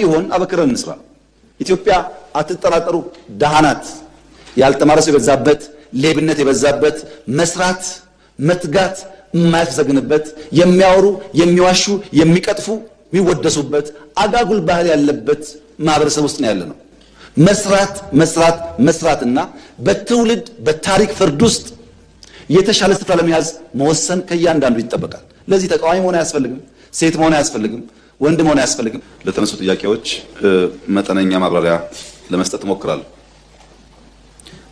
ይሆን አበክረን እንስራ። ኢትዮጵያ አትጠራጠሩ ደሃ ናት። ያልተማረ ሰው የበዛበት፣ ሌብነት የበዛበት፣ መስራት መትጋት የማያስመሰግንበት፣ የሚያወሩ የሚዋሹ የሚቀጥፉ የሚወደሱበት አጋጉል ባህል ያለበት ማህበረሰብ ውስጥ ነው ያለነው። መስራት መስራት መስራትና በትውልድ በታሪክ ፍርድ ውስጥ የተሻለ ስፍራ ለመያዝ መወሰን ከእያንዳንዱ ይጠበቃል። ለዚህ ተቃዋሚ መሆን አያስፈልግም፣ ሴት መሆን አያስፈልግም፣ ወንድ መሆን አያስፈልግም። ለተነሱ ጥያቄዎች መጠነኛ ማብራሪያ ለመስጠት እሞክራለሁ።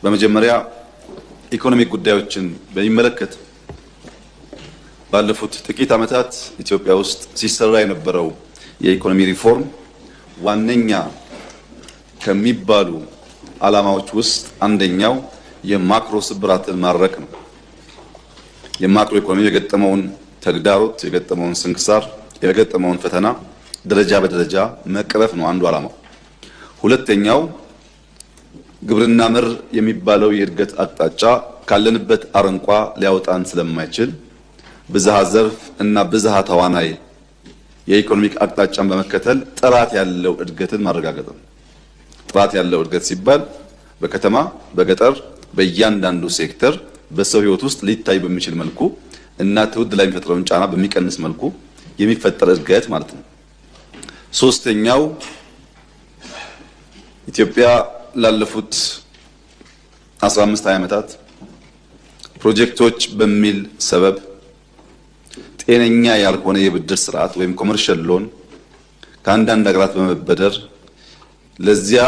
በመጀመሪያ ኢኮኖሚክ ጉዳዮችን በሚመለከት ባለፉት ጥቂት ዓመታት ኢትዮጵያ ውስጥ ሲሰራ የነበረው የኢኮኖሚ ሪፎርም ዋነኛ ከሚባሉ ዓላማዎች ውስጥ አንደኛው የማክሮ ስብራትን ማድረቅ ነው። የማክሮ ኢኮኖሚ የገጠመውን ተግዳሮት፣ የገጠመውን ስንክሳር፣ የገጠመውን ፈተና ደረጃ በደረጃ መቅረፍ ነው አንዱ ዓላማው። ሁለተኛው ግብርና መር የሚባለው የእድገት አቅጣጫ ካለንበት አረንቋ ሊያወጣን ስለማይችል ብዝሃ ዘርፍ እና ብዝሃ ተዋናይ የኢኮኖሚክ አቅጣጫን በመከተል ጥራት ያለው እድገትን ማረጋገጥ ነው። ጥራት ያለው እድገት ሲባል በከተማ በገጠር በእያንዳንዱ ሴክተር በሰው ሕይወት ውስጥ ሊታይ በሚችል መልኩ እና ትውልድ ላይ የሚፈጥረውን ጫና በሚቀንስ መልኩ የሚፈጠር እድገት ማለት ነው። ሶስተኛው ኢትዮጵያ ላለፉት 15 ዓመታት ፕሮጀክቶች በሚል ሰበብ ጤነኛ ያልሆነ የብድር ስርዓት ወይም ኮመርሻል ሎን ከአንዳንድ ሀገራት በመበደር ለዚያ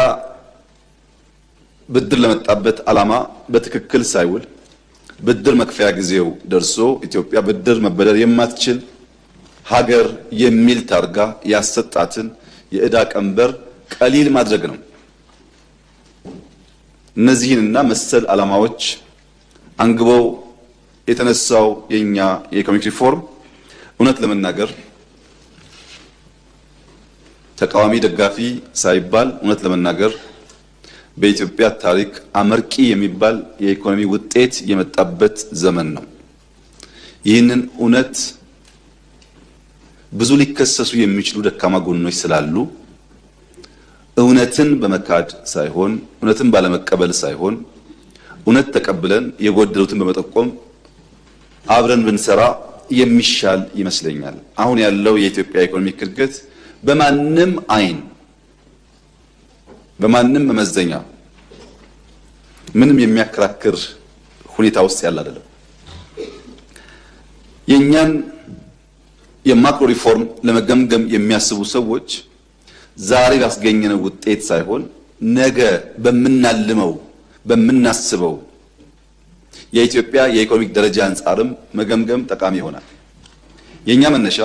ብድር ለመጣበት ዓላማ በትክክል ሳይውል ብድር መክፈያ ጊዜው ደርሶ ኢትዮጵያ ብድር መበደር የማትችል ሀገር የሚል ታርጋ ያሰጣትን የዕዳ ቀንበር ቀሊል ማድረግ ነው። እነዚህንና መሰል ዓላማዎች አንግበው የተነሳው የኛ የኢኮኖሚክ ሪፎርም እውነት ለመናገር ተቃዋሚ ደጋፊ ሳይባል እውነት ለመናገር በኢትዮጵያ ታሪክ አመርቂ የሚባል የኢኮኖሚ ውጤት የመጣበት ዘመን ነው። ይህንን እውነት ብዙ ሊከሰሱ የሚችሉ ደካማ ጎኖች ስላሉ እውነትን በመካድ ሳይሆን እውነትን ባለመቀበል ሳይሆን እውነት ተቀብለን የጎደሉትን በመጠቆም አብረን ብንሰራ የሚሻል ይመስለኛል። አሁን ያለው የኢትዮጵያ ኢኮኖሚክ እድገት በማንም አይን በማንም መመዘኛ ምንም የሚያከራክር ሁኔታ ውስጥ ያለ አይደለም። የኛን የማክሮ ሪፎርም ለመገምገም የሚያስቡ ሰዎች ዛሬ ባስገኘነው ውጤት ሳይሆን ነገ በምናልመው በምናስበው የኢትዮጵያ የኢኮኖሚክ ደረጃ አንጻርም መገምገም ጠቃሚ ይሆናል። የኛ መነሻ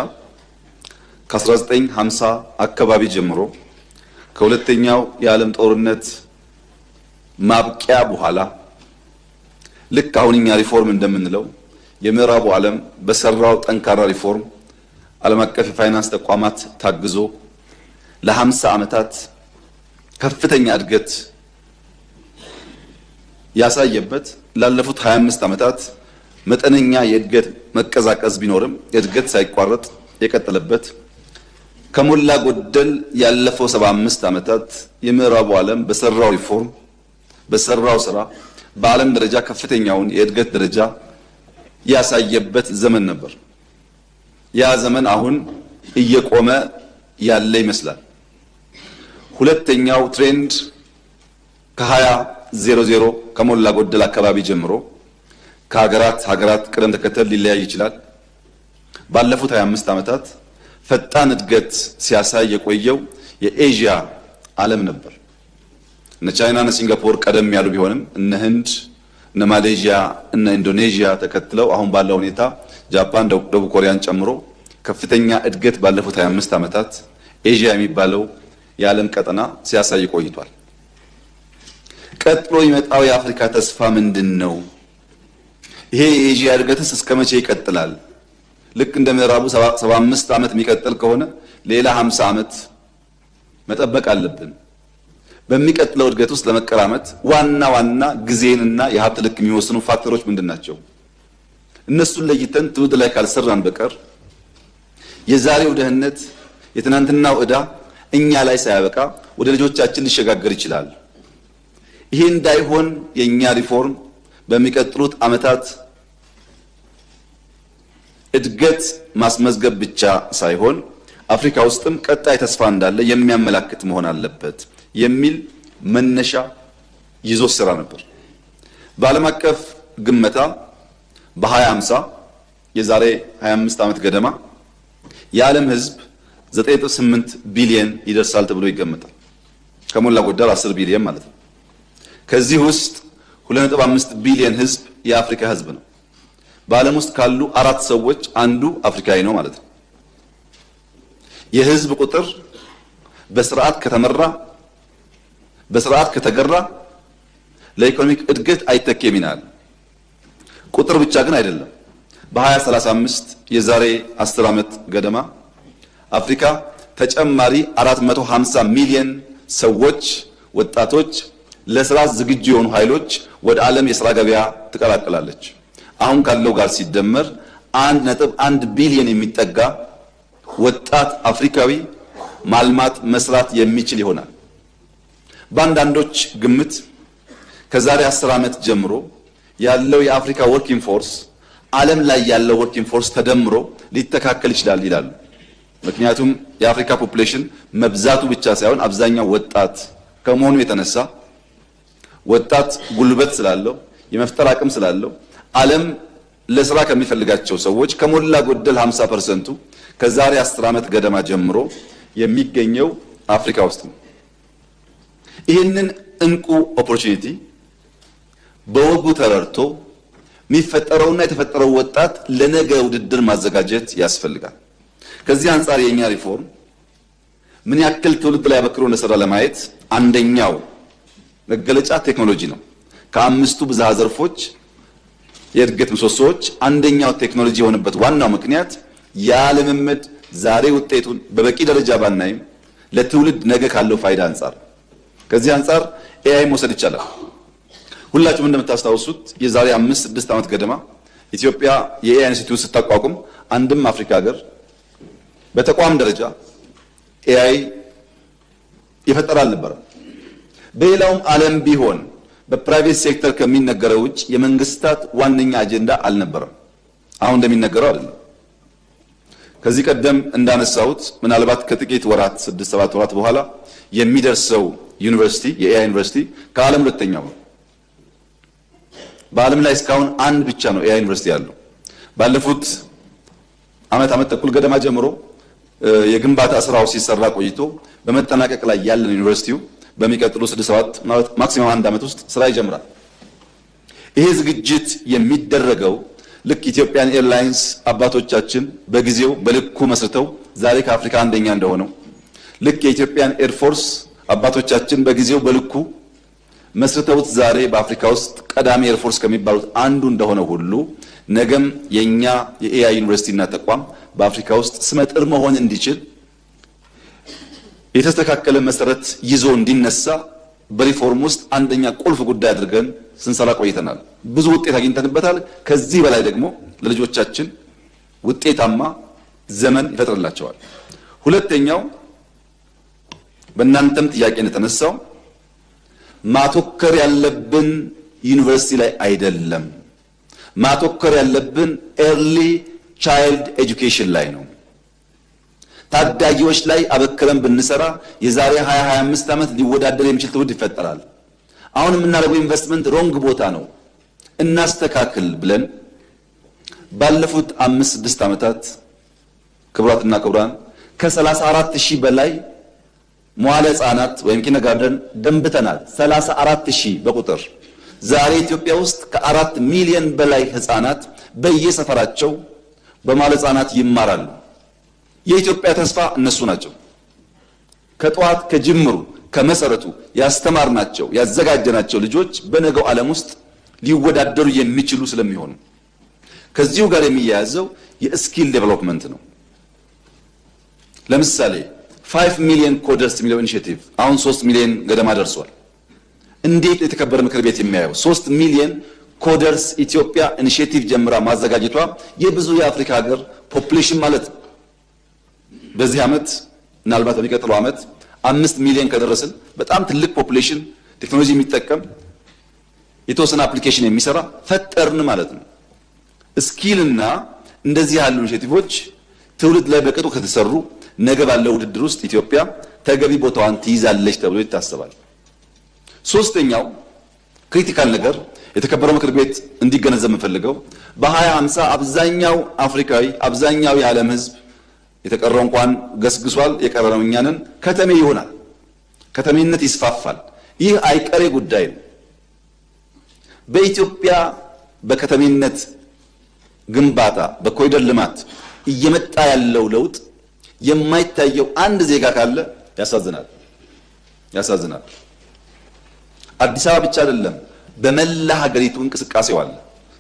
ከ1950 አካባቢ ጀምሮ ከሁለተኛው የዓለም ጦርነት ማብቂያ በኋላ ልክ አሁን እኛ ሪፎርም እንደምንለው የምዕራቡ ዓለም በሰራው ጠንካራ ሪፎርም ዓለም አቀፍ የፋይናንስ ተቋማት ታግዞ ለ50 ዓመታት ከፍተኛ እድገት ያሳየበት ላለፉት 25 ዓመታት መጠነኛ የእድገት መቀዛቀዝ ቢኖርም እድገት ሳይቋረጥ የቀጠለበት ከሞላ ጎደል ያለፈው 75 ዓመታት የምዕራቡ ዓለም በሰራው ሪፎርም በሰራው ስራ በዓለም ደረጃ ከፍተኛውን የእድገት ደረጃ ያሳየበት ዘመን ነበር። ያ ዘመን አሁን እየቆመ ያለ ይመስላል። ሁለተኛው ትሬንድ ከ2000 ከሞላ ጎደል አካባቢ ጀምሮ ከሀገራት ቅደም ተከተል ሊለያይ ይችላል። ባለፉት 25 ዓመታት ፈጣን እድገት ሲያሳይ የቆየው የኤዥያ ዓለም ነበር። እነ ቻይና እና ሲንጋፖር ቀደም ያሉ ቢሆንም እነ ህንድ እነ ማሌዥያ እነ ኢንዶኔዥያ ተከትለው አሁን ባለው ሁኔታ ጃፓን፣ ደቡብ ኮሪያን ጨምሮ ከፍተኛ እድገት ባለፉት 25 ዓመታት ኤዥያ የሚባለው የዓለም ቀጠና ሲያሳይ ቆይቷል። ቀጥሎ የመጣው የአፍሪካ ተስፋ ምንድነው? ይሄ የኤዥያ እድገትስ እስከመቼ ይቀጥላል? ልክ እንደ ምዕራቡ 75 ዓመት የሚቀጥል ከሆነ ሌላ 50 ዓመት መጠበቅ አለብን። በሚቀጥለው እድገት ውስጥ ለመቀራመት ዋና ጊዜንና የሀብት ልክ የሚወስኑ ፋክተሮች ምንድናቸው? እነሱን ለይተን ትውልድ ላይ ካልሰራን በቀር የዛሬው ደህንነት የትናንትናው ዕዳ እኛ ላይ ሳያበቃ ወደ ልጆቻችን ሊሸጋገር ይችላል። ይሄ እንዳይሆን የኛ ሪፎርም በሚቀጥሉት ዓመታት እድገት ማስመዝገብ ብቻ ሳይሆን አፍሪካ ውስጥም ቀጣይ ተስፋ እንዳለ የሚያመላክት መሆን አለበት የሚል መነሻ ይዞ ስራ ነበር። በዓለም አቀፍ ግመታ በ2050 የዛሬ 25 ዓመት ገደማ የዓለም ሕዝብ 9.8 ቢሊዮን ይደርሳል ተብሎ ይገመታል። ከሞላ ጎደል 10 ቢሊዮን ማለት ነው። ከዚህ ውስጥ 2.5 ቢሊዮን ሕዝብ የአፍሪካ ሕዝብ ነው። በዓለም ውስጥ ካሉ 4 ሰዎች አንዱ አፍሪካዊ ነው ማለት ነው። የሕዝብ ቁጥር በስርዓት ከተመራ በስርዓት ከተገራ ለኢኮኖሚክ እድገት አይተኬ ሚና አለው። ቁጥር ብቻ ግን አይደለም። በ2035 የዛሬ 10 ዓመት ገደማ አፍሪካ ተጨማሪ 450 ሚሊዮን ሰዎች፣ ወጣቶች፣ ለስራ ዝግጁ የሆኑ ኃይሎች ወደ ዓለም የሥራ ገበያ ትቀላቀላለች። አሁን ካለው ጋር ሲደመር 1.1 ቢሊዮን የሚጠጋ ወጣት አፍሪካዊ ማልማት መስራት የሚችል ይሆናል። በአንዳንዶች ግምት ከዛሬ 10 ዓመት ጀምሮ ያለው የአፍሪካ ወርኪንግ ፎርስ ዓለም ላይ ያለው ወርኪንግ ፎርስ ተደምሮ ሊተካከል ይችላል ይላሉ። ምክንያቱም የአፍሪካ ፖፑሌሽን መብዛቱ ብቻ ሳይሆን አብዛኛው ወጣት ከመሆኑ የተነሳ ወጣት ጉልበት ስላለው የመፍጠር አቅም ስላለው ዓለም ለስራ ከሚፈልጋቸው ሰዎች ከሞላ ጎደል 50% ከዛሬ 10 ዓመት ገደማ ጀምሮ የሚገኘው አፍሪካ ውስጥ ነው። ይህንን እንቁ ኦፖርቹኒቲ በወጉ ተረድቶ የሚፈጠረውና የተፈጠረው ወጣት ለነገ ውድድር ማዘጋጀት ያስፈልጋል። ከዚህ አንጻር የኛ ሪፎርም ምን ያክል ትውልድ ላይ አበክሮ እንደሰራ ለማየት አንደኛው መገለጫ ቴክኖሎጂ ነው። ከአምስቱ ብዝሃ ዘርፎች የእድገት ምሰሶዎች አንደኛው ቴክኖሎጂ የሆነበት ዋናው ምክንያት ያለመመድ ዛሬ ውጤቱን በበቂ ደረጃ ባናይም ለትውልድ ነገ ካለው ፋይዳ አንጻር ከዚህ አንጻር ኤአይ መውሰድ ይቻላል። ሁላችሁም እንደምታስታውሱት የዛሬ 5-6 ዓመት ገደማ ኢትዮጵያ የኤአይ ኢንስቲትዩት ስታቋቁም አንድም አፍሪካ ሀገር በተቋም ደረጃ ኤአይ የፈጠረ አልነበረም። በሌላውም ዓለም ቢሆን በፕራይቬት ሴክተር ከሚነገረው ውጭ የመንግስታት ዋነኛ አጀንዳ አልነበረም። አሁን እንደሚነገረው አይደለም። ከዚህ ቀደም እንዳነሳሁት ምናልባት ከጥቂት ወራት 6-7 ወራት በኋላ የሚደርሰው ዩኒቨርሲቲ የኤአይ ዩኒቨርሲቲ ከዓለም ሁለተኛው ነው። በዓለም ላይ እስካሁን አንድ ብቻ ነው ኤአይ ዩኒቨርሲቲ ያለው። ባለፉት ዓመት ተኩል ገደማ ጀምሮ የግንባታ ስራው ሲሰራ ቆይቶ በመጠናቀቅ ላይ ያለን ዩኒቨርሲቲው በሚቀጥሉ 6-7 ማለት ማክሲማም 1 ዓመት ውስጥ ስራ ይጀምራል። ይሄ ዝግጅት የሚደረገው ልክ ኢትዮጵያን ኤርላይንስ አባቶቻችን በጊዜው በልኩ መስርተው ዛሬ ከአፍሪካ አንደኛ እንደሆነው ልክ የኢትዮጵያን ኤርፎርስ አባቶቻችን በጊዜው በልኩ መስርተውት ዛሬ በአፍሪካ ውስጥ ቀዳሚ ኤርፎርስ ከሚባሉት አንዱ እንደሆነ ሁሉ ነገም የኛ የኤአይ ዩኒቨርሲቲና ተቋም በአፍሪካ ውስጥ ስመጥር መሆን እንዲችል የተስተካከለ መሰረት ይዞ እንዲነሳ በሪፎርም ውስጥ አንደኛ ቁልፍ ጉዳይ አድርገን ስንሰራ ቆይተናል። ብዙ ውጤት አግኝተንበታል። ከዚህ በላይ ደግሞ ለልጆቻችን ውጤታማ ዘመን ይፈጥርላቸዋል። ሁለተኛው በእናንተም ጥያቄ እንደተነሳው ማተኮር ያለብን ዩኒቨርሲቲ ላይ አይደለም። ማተኮር ያለብን ኤርሊ ቻይልድ ኤጁኬሽን ላይ ነው። ታዳጊዎች ላይ አበክረን ብንሰራ የዛሬ 20-25 ዓመት ሊወዳደር የሚችል ትውልድ ይፈጠራል። አሁን የምናደርገው ኢንቨስትመንት ሮንግ ቦታ ነው። እናስተካክል ብለን ባለፉት 5-6 ዓመታት ክቡራትና ክቡራን ከ34,000 በላይ መዋለ ሕፃናት ወይም ኪንደርጋርተን ገንብተናል። 34,000 በቁጥር። ዛሬ ኢትዮጵያ ውስጥ ከ4 ሚሊዮን በላይ ሕፃናት በየሰፈራቸው በመዋለ ሕፃናት ይማራሉ። የኢትዮጵያ ተስፋ እነሱ ናቸው። ከጠዋት ከጅምሩ ከመሰረቱ ያስተማርናቸው ያዘጋጀናቸው ልጆች በነገው ዓለም ውስጥ ሊወዳደሩ የሚችሉ ስለሚሆኑ ከዚሁ ጋር የሚያያዘው የስኪል ዴቨሎፕመንት ነው። ለምሳሌ 5 ሚሊዮን ኮደርስ የሚለው ኢኒሼቲቭ አሁን 3 ሚሊዮን ገደማ ደርሷል። እንዴት የተከበረ ምክር ቤት የሚያየው 3 ሚሊዮን ኮደርስ ኢትዮጵያ ኢኒሼቲቭ ጀምራ ማዘጋጀቷ የብዙ የአፍሪካ ሀገር ፖፑሌሽን ማለት ነው። በዚህ ዓመት ምናልባት በሚቀጥለው ዓመት 5 ሚሊዮን ከደረስን በጣም ትልቅ ፖፑሌሽን ቴክኖሎጂ የሚጠቀም የተወሰነ አፕሊኬሽን የሚሰራ ፈጠርን ማለት ነው። ስኪልና እንደዚህ ያሉ ኢኒሼቲቮች ትውልድ ላይ በቅጡ ከተሰሩ ነገ ባለው ውድድር ውስጥ ኢትዮጵያ ተገቢ ቦታዋን ትይዛለች ተብሎ ይታሰባል። ሶስተኛው ክሪቲካል ነገር የተከበረው ምክር ቤት እንዲገነዘብ የምፈልገው በ2050 አብዛኛው አፍሪካዊ አብዛኛው የዓለም ሕዝብ የተቀረው እንኳን ገስግሷል የቀረነው እኛንን ከተሜ ይሆናል። ከተሜነት ይስፋፋል። ይህ አይቀሬ ጉዳይ ነው። በኢትዮጵያ በከተሜነት ግንባታ በኮሪደር ልማት እየመጣ ያለው ለውጥ የማይታየው አንድ ዜጋ ካለ ያሳዝናል። አዲስ አበባ ብቻ አይደለም፣ በመላ ሀገሪቱ እንቅስቃሴው አለ።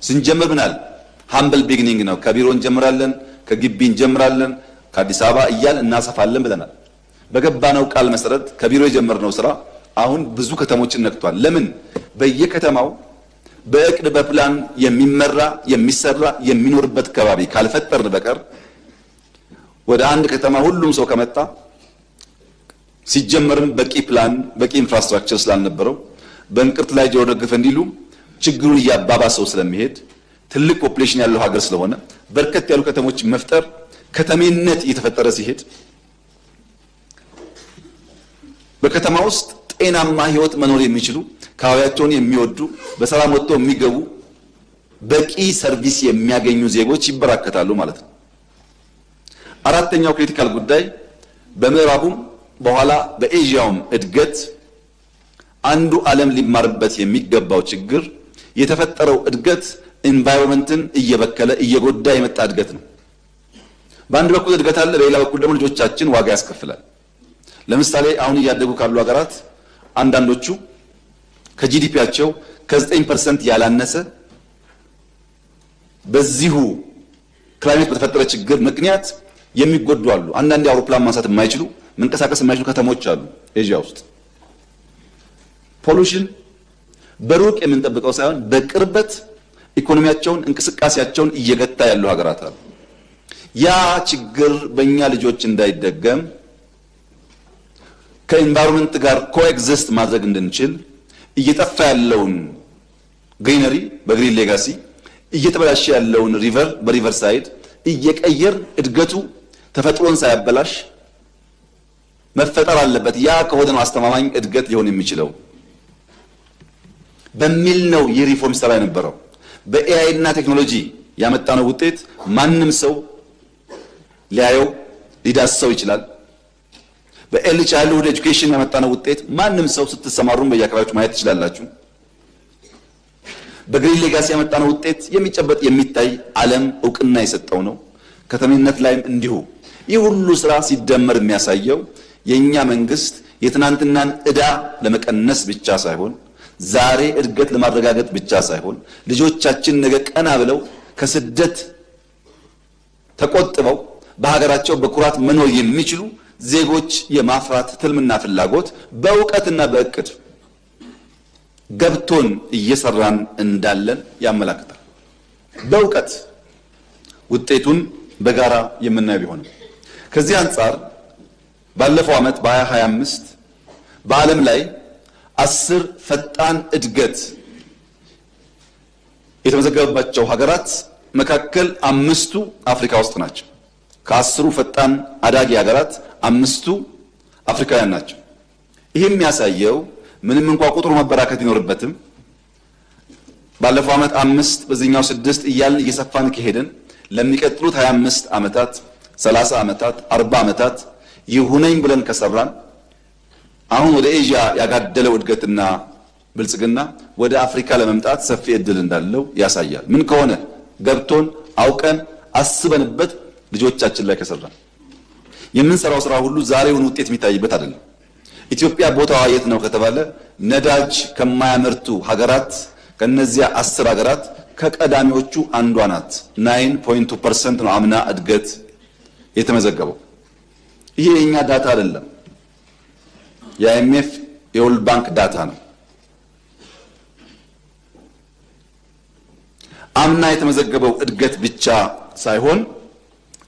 ስንጀምር ምናል ሃምብል ቢግኒንግ ነው። ከቢሮ እንጀምራለን፣ ከግቢ እንጀምራለን፣ ከአዲስ አበባ እያል እናሰፋለን ብለናል። በገባነው ቃል መሰረት ከቢሮ የጀመርነው ስራ አሁን ብዙ ከተሞችን ነክቷል። ለምን? በየከተማው በእቅድ በፕላን የሚመራ የሚሰራ የሚኖርበት ከባቢ ካልፈጠርን በቀር ወደ አንድ ከተማ ሁሉም ሰው ከመጣ ሲጀመርም በቂ ፕላን በቂ ኢንፍራስትራክቸር ስላልነበረው በእንቅርት ላይ ጆሮ ደግፍ እንዲሉ ችግሩን እያባባሰው ስለሚሄድ ትልቅ ፖፑሌሽን ያለው ሀገር ስለሆነ በርከት ያሉ ከተሞች መፍጠር ከተሜነት እየተፈጠረ ሲሄድ በከተማ ውስጥ ጤናማ ህይወት መኖር የሚችሉ ካባቢያቸውን የሚወዱ በሰላም ወጥተው የሚገቡ በቂ ሰርቪስ የሚያገኙ ዜጎች ይበራከታሉ ማለት ነው። አራተኛው ክሪቲካል ጉዳይ በምዕራቡም በኋላ በኤዥያውም እድገት አንዱ ዓለም ሊማርበት የሚገባው ችግር የተፈጠረው እድገት ኢንቫይሮንመንትን እየበከለ እየጎዳ የመጣ እድገት ነው። በአንድ በኩል እድገት አለ፣ በሌላ በኩል ደግሞ ልጆቻችን ዋጋ ያስከፍላል። ለምሳሌ አሁን እያደጉ ካሉ ሀገራት አንዳንዶቹ ከጂዲፒያቸው ከ9% ያላነሰ በዚሁ ክላይሜት በተፈጠረ ችግር ምክንያት የሚጎዱ አሉ። አንዳንድ አውሮፕላን ማንሳት የማይችሉ መንቀሳቀስ የማይችሉ ከተሞች አሉ ኤዥያ ውስጥ። ፖሉሽን በሩቅ የምንጠብቀው ሳይሆን በቅርበት ኢኮኖሚያቸውን እንቅስቃሴያቸውን እየገታ ያሉ ሀገራት አሉ። ያ ችግር በእኛ ልጆች እንዳይደገም ከኢንቫይሮንመንት ጋር ኮኤግዚስት ማድረግ እንድንችል እየጠፋ ያለውን ግሪነሪ በግሪን ሌጋሲ እየተበላሸ ያለውን ሪቨር በሪቨር ሳይድ እየቀየር እድገቱ ተፈጥሮን ሳያበላሽ መፈጠር አለበት። ያ ከሆነ ነው አስተማማኝ እድገት ሊሆን የሚችለው በሚል ነው የሪፎርም ስራ የነበረው። በኤአይ እና ቴክኖሎጂ ያመጣነው ውጤት ማንም ሰው ሊያየው ሊዳስሰው ይችላል። በኤርሊ ቻይልድሁድ ኤጁኬሽን ያመጣነው ውጤት ማንም ሰው ስትሰማሩም በየአካባቢያችሁ ማየት ትችላላችሁ። በግሪን ሌጋሲ ያመጣነው ውጤት የሚጨበጥ የሚታይ ዓለም እውቅና የሰጠው ነው። ከተሜነት ላይም እንዲሁ። ይህ ሁሉ ስራ ሲደመር የሚያሳየው የኛ መንግስት የትናንትናን ዕዳ ለመቀነስ ብቻ ሳይሆን ዛሬ እድገት ለማረጋገጥ ብቻ ሳይሆን ልጆቻችን ነገ ቀና ብለው ከስደት ተቆጥበው በሀገራቸው በኩራት መኖር የሚችሉ ዜጎች የማፍራት ትልምና ፍላጎት በእውቀትና በእቅድ ገብቶን እየሰራን እንዳለን ያመላክታል። በእውቀት ውጤቱን በጋራ የምናየው ቢሆንም ከዚህ አንጻር ባለፈው ዓመት በ2025 በዓለም ላይ 10 ፈጣን እድገት የተመዘገበባቸው ሀገራት መካከል 5ቱ አፍሪካ ውስጥ ናቸው። ከ10ሩ ፈጣን አዳጊ ሀገራት 5ቱ አፍሪካውያን ናቸው። ይህም የሚያሳየው ምንም እንኳን ቁጥሩ መበራከት ቢኖርበትም ባለፈው ዓመት 5 በዚህኛው 6 እያልን እየሰፋን ከሄድን ለሚቀጥሉት 25 ዓመታት 30 ዓመታት 40 ዓመታት ይሁነኝ ብለን ከሰራን አሁን ወደ ኤዥያ ያጋደለው እድገትና ብልጽግና ወደ አፍሪካ ለመምጣት ሰፊ እድል እንዳለው ያሳያል። ምን ከሆነ ገብቶን አውቀን አስበንበት ልጆቻችን ላይ ከሰራን የምንሰራው ስራ ሁሉ ዛሬውን ውጤት የሚታይበት አይደለም። ኢትዮጵያ ቦታዋ የት ነው ከተባለ ነዳጅ ከማያመርቱ ሀገራት ከነዚያ 10 ሀገራት ከቀዳሚዎቹ አንዷ ናት። 9.2% ነው አምና እድገት የተመዘገበው። ይሄ የኛ ዳታ አይደለም፣ የአይኤምኤፍ የወርልድ ባንክ ዳታ ነው። አምና የተመዘገበው እድገት ብቻ ሳይሆን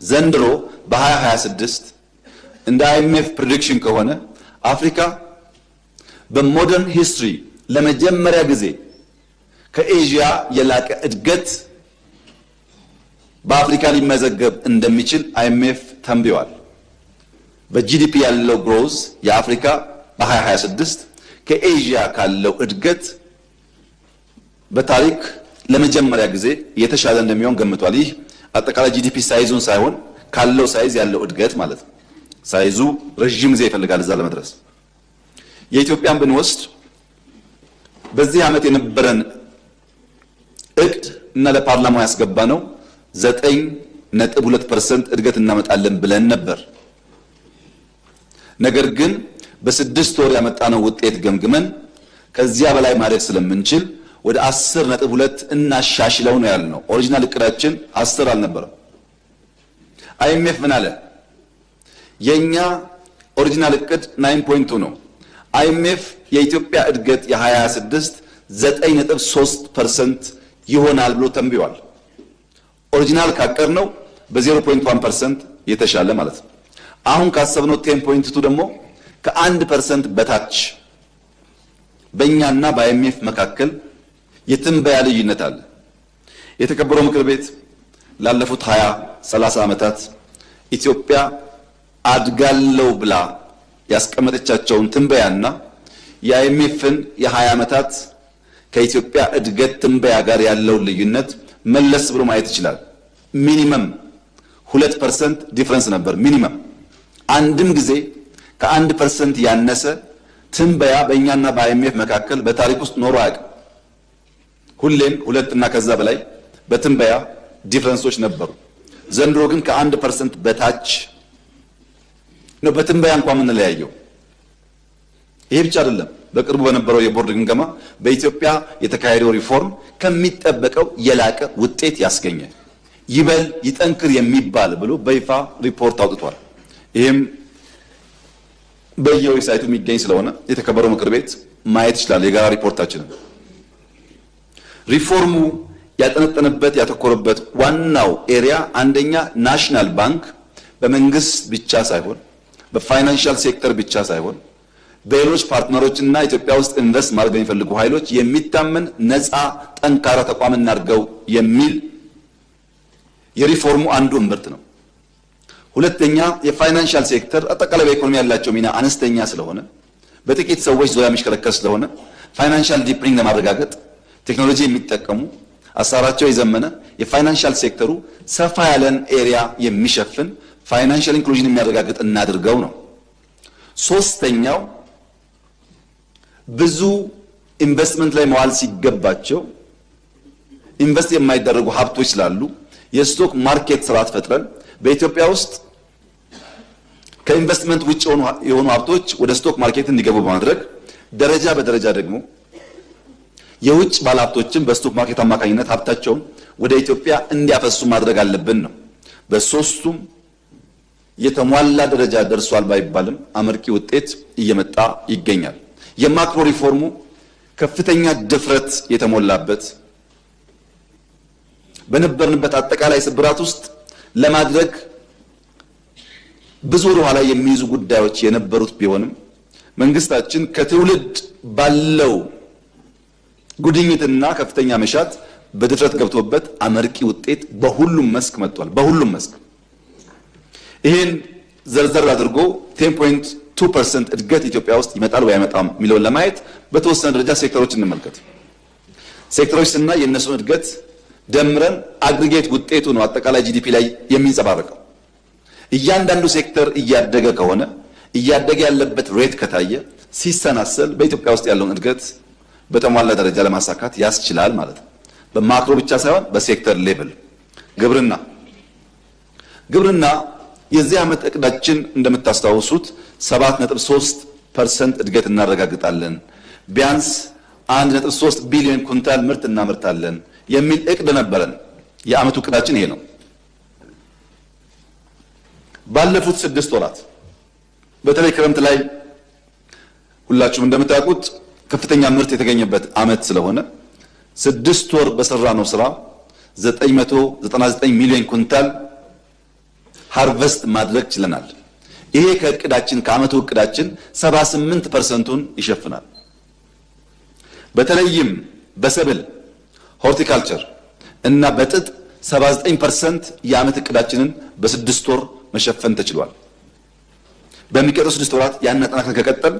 ዘንድሮ በ2026 እንደ አይኤምኤፍ ፕሬዲክሽን ከሆነ አፍሪካ በሞደርን ሂስትሪ ለመጀመሪያ ጊዜ ከኤዥያ የላቀ እድገት በአፍሪካ ሊመዘገብ እንደሚችል አይኤምኤፍ ተንብዮአል። በጂዲፒ ያለው ግሮዝ የአፍሪካ በ2026 ከኤዥያ ካለው እድገት በታሪክ ለመጀመሪያ ጊዜ የተሻለ እንደሚሆን ገምቷል። ይህ አጠቃላይ ጂዲፒ ሳይዙን ሳይሆን ካለው ሳይዝ ያለው እድገት ማለት ነው። ሳይዙ ረጅም ጊዜ ይፈልጋል እዛ ለመድረስ። የኢትዮጵያን ብንወስድ በዚህ ዓመት የነበረን እቅድ እና ለፓርላማው ያስገባነው 9.2% እድገት እናመጣለን ብለን ነበር። ነገር ግን በስድስት ወር ያመጣነው ውጤት ገምግመን ከዚያ በላይ ማድረግ ስለምንችል ወደ 10.2 እናሻሽለው ነው ያልነው። ኦሪጂናል እቅዳችን 10 አልነበረም። አይኤምኤፍ ምን አለ? የኛ ኦሪጂናል እቅድ 9.2 ነው። አይኤምኤፍ የኢትዮጵያ እድገት የ2026 9.3% ይሆናል ብሎ ተንብዮአል። ኦሪጂናል ካቀድነው በ0.1% የተሻለ ማለት ነው። አሁን ካሰብነው 10.2 ደግሞ ከ1% በታች በእኛና በአይኤምኤፍ መካከል የትንበያ ልዩነት አለ። የተከበረው ምክር ቤት ላለፉት 20-30 ዓመታት ኢትዮጵያ አድጋለው ብላ ያስቀመጠቻቸውን ትንበያና የአይኤምኤፍን የ20 ዓመታት ከኢትዮጵያ እድገት ትንበያ ጋር ያለውን ልዩነት መለስ ብሎ ማየት ይችላል። ሚኒመም 2% ዲፈረንስ ነበር። ሚኒመም አንድም ጊዜ ከ1% ያነሰ ትንበያ በእኛና በአይኤምኤፍ መካከል በታሪክ ውስጥ ኖሮ አያውቅም። ሁሌም 2 እና ከዛ በላይ በትንበያ ዲፈረንሶች ነበሩ። ዘንድሮ ግን ከ1% በታች ነው በትንበያ እንኳን የምንለያየው። ይሄ ብቻ አይደለም። በቅርቡ በነበረው የቦርድ ግምገማ በኢትዮጵያ የተካሄደው ሪፎርም ከሚጠበቀው የላቀ ውጤት ያስገኘ ይበል ይጠንክር የሚባል ብሎ በይፋ ሪፖርት አውጥቷል። ይሄም በየዌብሳይቱ የሚገኝ ስለሆነ የተከበረው ምክር ቤት ማየት ይችላል። የጋራ ሪፖርታችንን ሪፎርሙ ያጠነጠነበት ያተኮረበት ዋናው ኤሪያ አንደኛ ናሽናል ባንክ በመንግስት ብቻ ሳይሆን በፋይናንሻል ሴክተር ብቻ ሳይሆን በሌሎች ፓርትነሮችና ኢትዮጵያ ውስጥ ኢንቨስት ማድረግ የሚፈልጉ ኃይሎች የሚታመን ነፃ ጠንካራ ተቋም እናድርገው የሚል የሪፎርሙ አንዱ እምብርት ነው። ሁለተኛ የፋይናንሻል ሴክተር አጠቃላይ በኢኮኖሚ ያላቸው ሚና አነስተኛ ስለሆነ በጥቂት ሰዎች ዙሪያ የሚሽከረከር ስለሆነ ፋይናንሻል ዲፕሪንግ ለማረጋገጥ ቴክኖሎጂ የሚጠቀሙ አሰራራቸው የዘመነ የፋይናንሻል ሴክተሩ ሰፋ ያለን ኤሪያ የሚሸፍን ፋይናንሻል ኢንክሉዥን የሚያረጋግጥ እናድርገው ነው። ሶስተኛው ብዙ ኢንቨስትመንት ላይ መዋል ሲገባቸው ኢንቨስት የማይደረጉ ሀብቶች ስላሉ የስቶክ ማርኬት ስርዓት ፈጥረን በኢትዮጵያ ውስጥ ከኢንቨስትመንት ውጭ የሆኑ ሀብቶች ወደ ስቶክ ማርኬት እንዲገቡ በማድረግ ደረጃ በደረጃ ደግሞ የውጭ ባለሀብቶችን በስቶክ ማርኬት አማካኝነት ሀብታቸውን ወደ ኢትዮጵያ እንዲያፈሱ ማድረግ አለብን ነው። በሶስቱም የተሟላ ደረጃ ደርሷል ባይባልም አመርቂ ውጤት እየመጣ ይገኛል። የማክሮ ሪፎርሙ ከፍተኛ ድፍረት የተሞላበት በነበርንበት አጠቃላይ ስብራት ውስጥ ለማድረግ ብዙ ወደ ኋላ የሚይዙ ጉዳዮች የነበሩት ቢሆንም መንግስታችን ከትውልድ ባለው ጉድኝትና ከፍተኛ መሻት በድፍረት ገብቶበት አመርቂ ውጤት በሁሉም መስክ መጥቷል። በሁሉም መስክ ይሄን ዘርዘር አድርጎ 10.2% እድገት ኢትዮጵያ ውስጥ ይመጣል ወይ አይመጣም የሚለውን ለማየት በተወሰነ ደረጃ ሴክተሮች እንመልከት። ሴክተሮች ስናይ የእነሱን እድገት ደምረን አግሪጌት ውጤቱ ነው አጠቃላይ ጂዲፒ ላይ የሚንጸባረቀው። እያንዳንዱ ሴክተር እያደገ ከሆነ እያደገ ያለበት ሬት ከታየ ሲሰናሰል በኢትዮጵያ ውስጥ ያለውን እድገት በተሟላ ደረጃ ለማሳካት ያስችላል ማለት ነው። በማክሮ ብቻ ሳይሆን በሴክተር ሌቭል ግብርና የዚህ ዓመት እቅዳችን እንደምታስታውሱት 7.3% እድገት እናረጋግጣለን፣ ቢያንስ 1.3 ቢሊዮን ኩንታል ምርት እናመርታለን የሚል እቅድ ነበረን። የዓመቱ እቅዳችን ይሄ ነው። ባለፉት 6 ወራት በተለይ ክረምት ላይ ሁላችሁም እንደምታውቁት ከፍተኛ ምርት የተገኘበት ዓመት ስለሆነ 6 ወር በሰራነው ስራ 999 ሚሊዮን ኩንታል ሃርቨስት ማድረግ ችለናል። ይሄ ከእቅዳችን ከዓመቱ እቅዳችን 78%ን ይሸፍናል። በተለይም በሰብል ሆርቲካልቸር እና በጥጥ 79% የዓመት እቅዳችንን በ6 ወር መሸፈን ተችሏል። በሚቀጥለው 6 ወራት ያን አጠናክረን ከቀጠል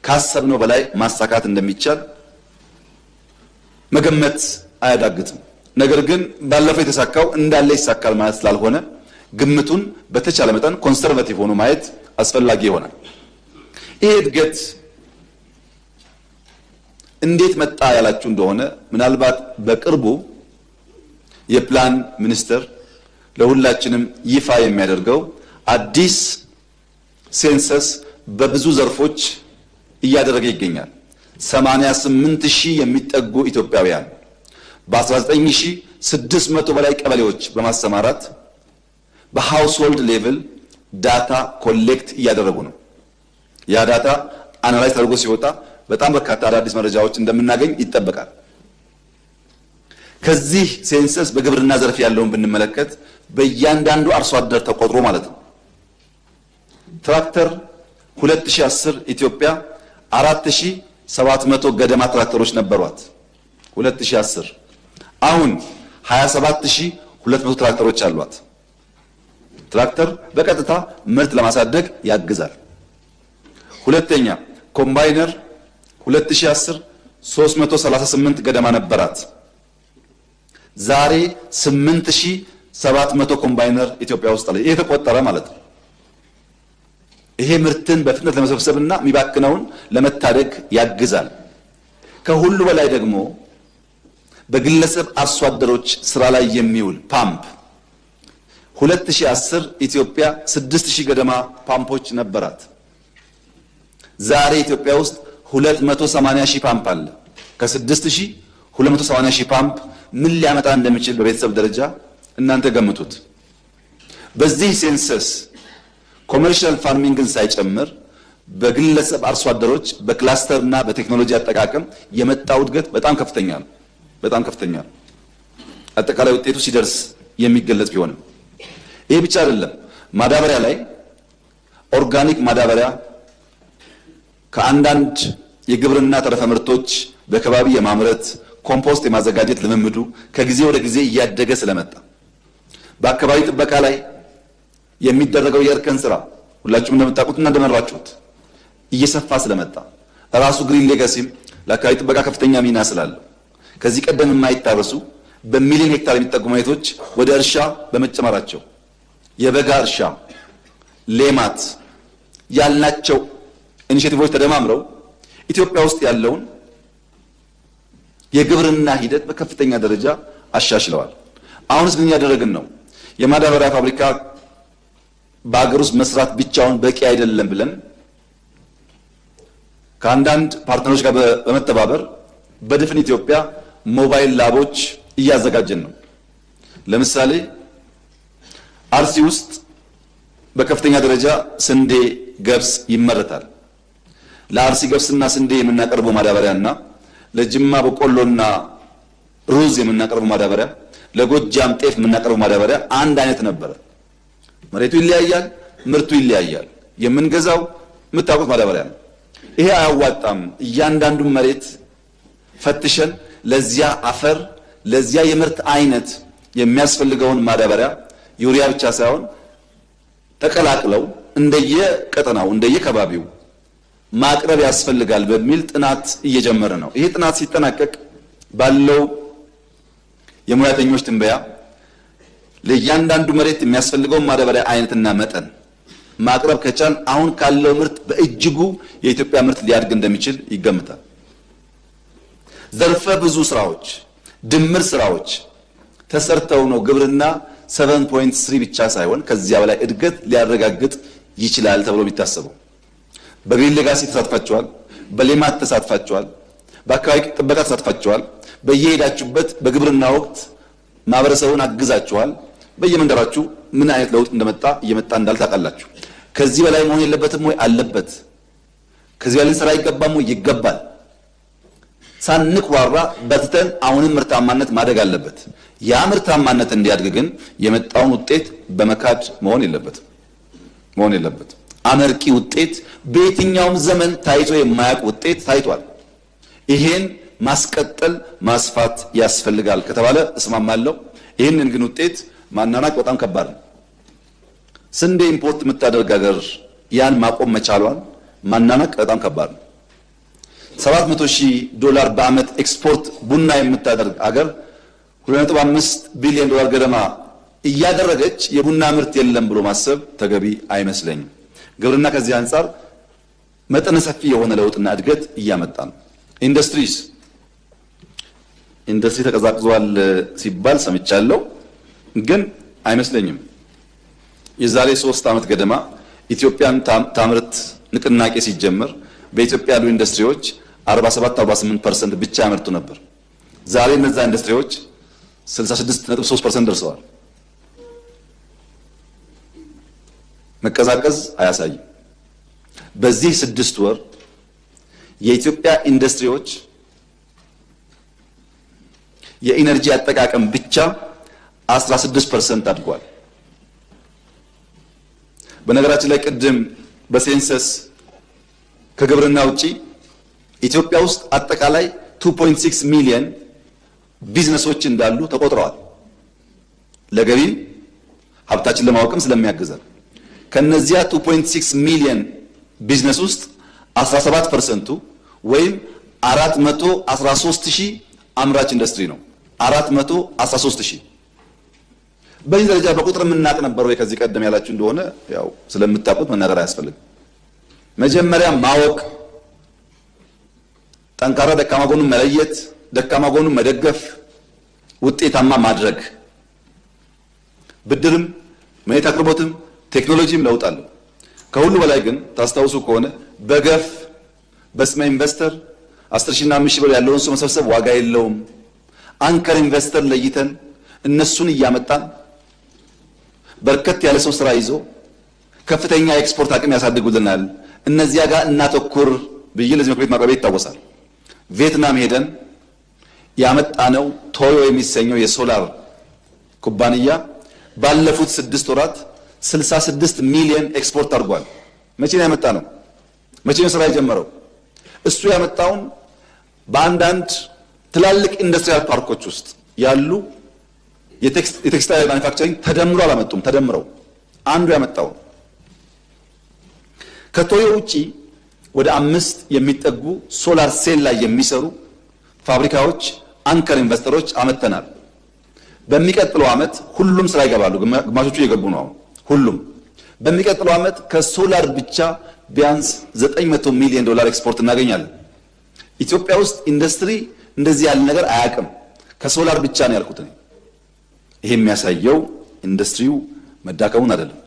ካሰብነው በላይ ማሳካት እንደሚቻል መገመት አያዳግትም። ነገር ግን ባለፈው የተሳካው እንዳለ ይሳካል ማለት ስላልሆነ ግምቱን በተቻለ መጠን ኮንሰርቫቲቭ ሆኖ ማየት አስፈላጊ ይሆናል። ይሄ እድገት እንዴት መጣ ያላችሁ እንደሆነ ምናልባት በቅርቡ የፕላን ሚኒስቴር ለሁላችንም ይፋ የሚያደርገው አዲስ ሴንሰስ በብዙ ዘርፎች እያደረገ ይገኛል። 88,000 የሚጠጉ ኢትዮጵያውያን በ19,600 በላይ ቀበሌዎች በማሰማራት በሃውስሆልድ ሌቭል ዳታ ኮሌክት እያደረጉ ነው። ያ ዳታ አናላይዝ ተደርጎ ሲወጣ በጣም በርካታ አዳዲስ መረጃዎች እንደምናገኝ ይጠበቃል። ከዚህ ሴንሰስ በግብርና ዘርፍ ያለውን ብንመለከት በእያንዳንዱ አርሶ አደር ተቆጥሮ ማለት ነው። ትራክተር 2010 ኢትዮጵያ 4700 ገደማ ትራክተሮች ነበሯት 2010። አሁን 27200 ትራክተሮች አሏት። ትራክተር በቀጥታ ምርት ለማሳደግ ያግዛል። ሁለተኛ ኮምባይነር 2010 338 ገደማ ነበራት። ዛሬ 8700 ኮምባይነር ኢትዮጵያ ውስጥ አለ። ይሄ ተቆጠረ ማለት ነው። ይሄ ምርትን በፍጥነት ለመሰብሰብና የሚባክነውን ለመታደግ ያግዛል። ከሁሉ በላይ ደግሞ በግለሰብ አርሶ አደሮች ስራ ላይ የሚውል ፓምፕ 2010 ኢትዮጵያ 6000 ገደማ ፓምፖች ነበራት። ዛሬ ኢትዮጵያ ውስጥ 280,000 ፓምፕ አለ። ከ6000 280,000 ፓምፕ ምን ሊያመጣ እንደሚችል በቤተሰብ ደረጃ እናንተ ገምቱት። በዚህ ሴንሰስ ኮመርሻል ፋርሚንግን ሳይጨምር በግለሰብ አርሶ አደሮች በክላስተርና በቴክኖሎጂ አጠቃቀም የመጣው እድገት በጣም ከፍተኛ ነው። በጣም ከፍተኛ ነው። አጠቃላይ ውጤቱ ሲደርስ የሚገለጽ ቢሆንም ይሄ ብቻ አይደለም። ማዳበሪያ ላይ ኦርጋኒክ ማዳበሪያ ከአንዳንድ የግብርና ተረፈ ምርቶች በከባቢ የማምረት ኮምፖስት የማዘጋጀት ልምምዱ ከጊዜ ወደ ጊዜ እያደገ ስለመጣ በአካባቢ ጥበቃ ላይ የሚደረገው የእርከን ስራ ሁላችሁም እንደምታውቁትና እንደመራችሁት እየሰፋ ስለመጣ ራሱ ግሪን ሌጋሲም ለአካባቢ ጥበቃ ከፍተኛ ሚና ስላለው ከዚህ ቀደም የማይታረሱ በሚሊዮን ሄክታር የሚጠጉ መሬቶች ወደ እርሻ በመጨመራቸው የበጋ እርሻ ሌማት ያልናቸው ኢኒሼቲቮች ተደማምረው ኢትዮጵያ ውስጥ ያለውን የግብርና ሂደት በከፍተኛ ደረጃ አሻሽለዋል። አሁንስ ምን ያደረግን ነው? የማዳበሪያ ፋብሪካ በአገር ውስጥ መስራት ብቻውን በቂ አይደለም ብለን ከአንዳንድ ፓርትነሮች ጋር በመተባበር በድፍን ኢትዮጵያ ሞባይል ላቦች እያዘጋጀን ነው። ለምሳሌ አርሲ ውስጥ በከፍተኛ ደረጃ ስንዴ፣ ገብስ ይመረታል። ለአርሲ ገብስና ስንዴ የምናቀርበው ማዳበሪያና ለጅማ በቆሎና ሩዝ የምናቀርበው ማዳበሪያ፣ ለጎጃም ጤፍ የምናቀርበው ማዳበሪያ አንድ አይነት ነበረ። መሬቱ ይለያያል፣ ምርቱ ይለያያል። የምንገዛው የምታውቁት ማዳበሪያ ነው። ይሄ አያዋጣም። እያንዳንዱን መሬት ፈትሸን ለዚያ አፈር ለዚያ የምርት አይነት የሚያስፈልገውን ማዳበሪያ ዩሪያ ብቻ ሳይሆን ተቀላቅለው እንደየቀጠናው እንደየከባቢው ማቅረብ ያስፈልጋል በሚል ጥናት እየጀመረ ነው። ይሄ ጥናት ሲጠናቀቅ ባለው የሙያተኞች ትንበያ ለእያንዳንዱ መሬት የሚያስፈልገውን ማዳበሪያ አይነትና መጠን ማቅረብ ከቻል አሁን ካለው ምርት በእጅጉ የኢትዮጵያ ምርት ሊያድግ እንደሚችል ይገምታል። ዘርፈ ብዙ ስራዎች ድምር ስራዎች ተሰርተው ነው ግብርና 7.3 ብቻ ሳይሆን ከዚያ በላይ እድገት ሊያረጋግጥ ይችላል ተብሎ የሚታሰበው። በግሪን ሌጋሲ ተሳትፋቸዋል፣ በሌማት ተሳትፋቸዋል፣ በአካባቢ ጥበቃ ተሳትፋቸዋል። በየሄዳችሁበት በግብርና ወቅት ማህበረሰቡን አግዛችኋል። በየመንደራችሁ ምን አይነት ለውጥ እየመጣ እንዳለ ታውቃላችሁ። ከዚህ በላይ መሆን የለበትም ወይ? አለበት። ከዚህ በላይ ስራ አይገባም ወይ? ይገባል። ሳንኩራራ በትተን አሁንም ምርታማነት ማደግ አለበት። ያ ምርታማነት እንዲያድግ ግን የመጣውን ውጤት በመካድ መሆን የለበትም። አመርቂ ውጤት በየትኛውም ዘመን ታይቶ የማያውቅ ውጤት ታይቷል። ይሄን ማስቀጠል ማስፋት ያስፈልጋል ከተባለ እስማማለሁ። ይሄንን ግን ውጤት ማናናቅ በጣም ከባድ ነው። ስንዴ ኢምፖርት የምታደርግ ሀገር ያን ማቆም መቻሏን ማናናቅ በጣም ከባድ ነው። $700,000 በአመት ኤክስፖርት ቡና የምታደርግ ሀገር $2.5 ቢሊዮን ገደማ እያደረገች የቡና ምርት የለም ብሎ ማሰብ ተገቢ አይመስለኝም። ግብርና ከዚህ አንፃር መጠነ ሰፊ የሆነ ለውጥና እድገት እያመጣ ነው። ኢንዱስትሪ ተቀዛቅዟል ሲባል ሰምቻለሁ፣ ግን አይመስለኝም። የዛሬ 3 ዓመት ገደማ ኢትዮጵያን ታምርት ንቅናቄ ሲጀመር በኢትዮጵያ ያሉ ኢንዱስትሪዎች 47-48% ብቻ ያመርቱ ነበር። ዛሬ እነዛ ኢንዱስትሪዎች 66.3% ደርሰዋል። መቀዛቀዝ አያሳይም። በዚህ 6 ወር የኢትዮጵያ ኢንዱስትሪዎች የኢነርጂ አጠቃቀም ብቻ 16% አድጓል። በነገራችን ላይ ቅድም በሴንሰስ ከግብርና ውጪ ኢትዮጵያ ውስጥ አጠቃላይ 2.6 ሚሊዮን ቢዝነሶች እንዳሉ ተቆጥረዋል። ለገቢ ሀብታችን ለማወቅም ስለሚያግዘን ከነዚያ 2.6 ሚሊዮን ቢዝነስ ውስጥ 17% ወይም 413,000 አምራች ኢንዱስትሪ ነው። 413,000 በዚህ ደረጃ በቁጥር የምናቅ ነበር ወይ ከዚህ ቀደም ያላችሁ እንደሆነ ያው ስለምታውቁት መናገር አያስፈልግም። መጀመሪያ ማወቅ፣ ጠንካራ ደካማ ጎኑን መለየት፣ ደካማ ጎኑን መደገፍ፣ ውጤታማ ማድረግ። ብድርም መሬት አቅርቦትም ቴክኖሎጂም ለውጥ አለው። ከሁሉ በላይ ግን ታስታውሱ ከሆነ በገፍ በስመ ኢንቨስተር 10,000 እና 5,000 ብር ያለውን ሰው መሰብሰብ ዋጋ የለውም። አንከር ኢንቨስተር ለይተን እነሱን እያመጣን በርከት ያለ ሰው ስራ ይዞ ከፍተኛ ኤክስፖርት አቅም ያሳድጉልናል። እነዚያ ጋር እናተኩር ብዬ ለዚህ ምክር ቤት ማቅረቤ ይታወሳል። ቪየትናም ሄደን ያመጣነው ቶዮ የሚሰኘው የሶላር ኩባንያ ባለፉት 6 ወራት 66 ሚሊዮን ኤክስፖርት አድርጓል። መቼ ነው ያመጣነው? መቼ ነው ስራ የጀመረው? እሱ ያመጣውን በአንዳንድ ትላልቅ ኢንዱስትሪያል ፓርኮች ውስጥ ያሉ የቴክስታይል ማኒፋክቸሪንግ ተደምሮ አላመጡም። ተደምረው አንዱ ያመጣው ከቶዮ ውጪ ወደ 5 የሚጠጉ ሶላር ሴል ላይ የሚሰሩ ፋብሪካዎች አንከር ኢንቨስተሮች አመተናል። በሚቀጥለው ዓመት ሁሉም ስራ ይገባሉ። ግማሾቹ እየገቡ ነው። ሁሉም በሚቀጥለው ዓመት ከሶላር ብቻ ቢያንስ $900 ሚሊዮን ኤክስፖርት እናገኛለን። ኢትዮጵያ ውስጥ ኢንዱስትሪ እንደዚህ ያለ ነገር አያውቅም። ከሶላር ብቻ ነው ያልኩት። ይሄ የሚያሳየው ኢንዱስትሪው መዳከሙን አይደለም።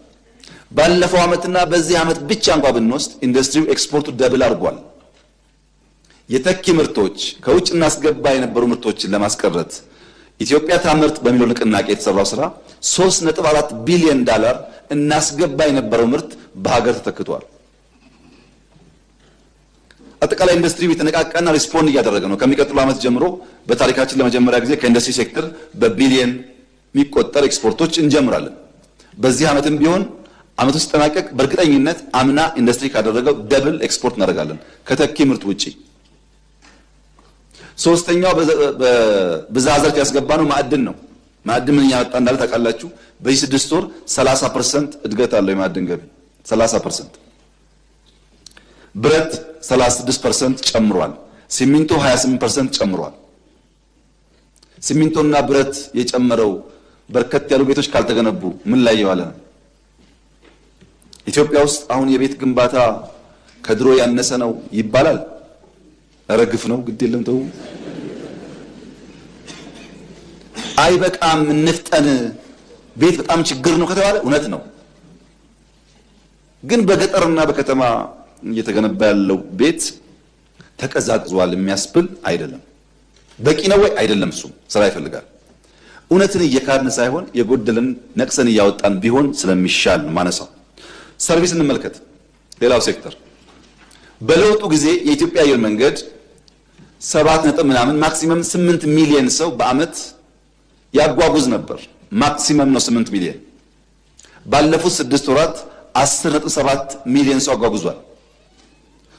ባለፈው ዓመትና በዚህ ዓመት ብቻ እንኳን ብንወስድ ኢንዱስትሪው ኤክስፖርቱ ደብል አድርጓል። የተኪ ምርቶች ከውጭ እናስገባ የነበሩ ምርቶችን ለማስቀረት ኢትዮጵያ ታምርት በሚለው ንቅናቄ የተሰራው ስራ $3.4 ቢሊዮን እናስገባ የነበረው ምርት በሀገር ተተክቷል። አጠቃላይ ኢንዱስትሪው የተነቃቃና ሪስፖንድ እያደረገ ነው። ከሚቀጥለው ዓመት ጀምሮ በታሪካችን ለመጀመሪያ ጊዜ ከኢንዱስትሪ ሴክተር በቢሊዮን የሚቆጠር ኤክስፖርቶች እንጀምራለን። በዚህ ዓመትም ቢሆን ዓመቱ ሲጠናቀቅ በእርግጠኝነት አምና ኢንዱስትሪ ካደረገው ደብል ኤክስፖርት እናደርጋለን ከተኪ ምርት ውጪ። ሶስተኛው በብዝሃ ዘርፍ ያስገባነው ማዕድን ነው። ማዕድን ምን ያወጣ እንዳለ ታውቃላችሁ? በዚህ 6 ወር 30% እድገት አለው የማዕድን ገቢ 30%። ብረት 36% ጨምሯል። ሲሚንቶ 28% ጨምሯል። ሲሚንቶና ብረት የጨመረው በርከት ያሉ ቤቶች ካልተገነቡ ምን ላይ የዋለ ነው? ኢትዮጵያ ውስጥ አሁን የቤት ግንባታ ከድሮ ያነሰ ነው ይባላል። ረግፍ ነው፣ ግድ የለም ተው። አይበቃም እንፍጠን፣ ቤት በጣም ችግር ነው ከተባለ እውነት ነው። ግን በገጠርና በከተማ እየተገነባ ያለው ቤት ተቀዛቅዟል የሚያስብል አይደለም። በቂ ነው ወይ? አይደለም። እሱ ስራ ይፈልጋል። እውነትን እየካድን ሳይሆን የጎደለን ነቅሰን እያወጣን ቢሆን ስለሚሻል ማነሳው። ሰርቪስ እንመልከት። ሌላው ሴክተር በለውጡ ጊዜ የኢትዮጵያ አየር መንገድ 7 ማክሲመም 8 ሚሊዮን ሰው በአመት ያጓጉዝ ነበር። ማክሲመም ነው 8 ሚሊዮን። ባለፉት 6 ወራት 10.7 ሚሊዮን ሰው አጓጉዟል።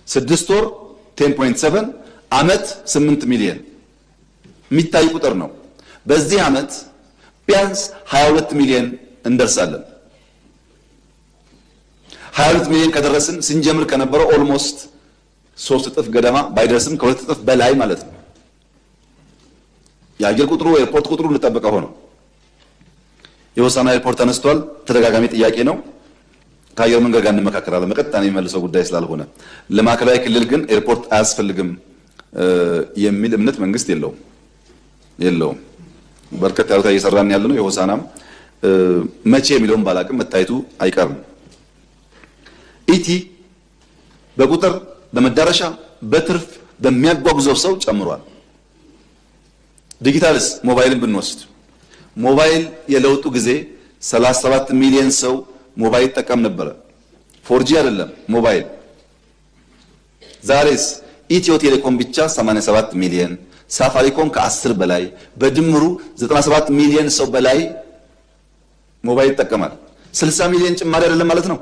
6 ወር 10.7 ዓመት 8 ሚሊዮን የሚታይ ቁጥር ነው። በዚህ ዓመት ቢያንስ 22 ሚሊዮን እንደርሳለን። 22 ሚሊዮን ከደረስን ስንጀምር ከነበረው ኦልሞስት 3 እጥፍ ገደማ ባይደርስም ከ2 እጥፍ በላይ ማለት ነው። የአየር ቁጥሩ ኤርፖርት ቁጥሩ እንደተጠበቀ ሆኖ የሆሳና ኤርፖርት ተነስቷል። ተደጋጋሚ ጥያቄ ነው። ከአየር መንገድ ጋር እንመካከራለን። በቀጥታ የሚመልሰው ጉዳይ ስላልሆነ ለማዕከላዊ ክልል ግን ኤርፖርት አያስፈልግም የሚል እምነት መንግስት የለውም። በርከት ያሉት እየሰራን ያለ ነው። የሆሳናም መቼ የሚለውን ባላቅም መታየቱ አይቀርም። ኢቲ በቁጥር በመዳረሻ በትርፍ በሚያጓጉዘው ሰው ጨምሯል። ዲጂታልስ ሞባይልን ብንወስድ ሞባይል የለውጡ ጊዜ 37 ሚሊዮን ሰው ሞባይል ይጠቀም ነበረ። 4G አይደለም ሞባይል። ዛሬስ ኢትዮ ቴሌኮም ብቻ 87 ሚሊዮን፣ ሳፋሪኮም ከ10 በላይ በድምሩ 97 ሚሊዮን ሰው በላይ ሞባይል ይጠቀማል። 60 ሚሊዮን ጭማሪ አይደለም ማለት ነው።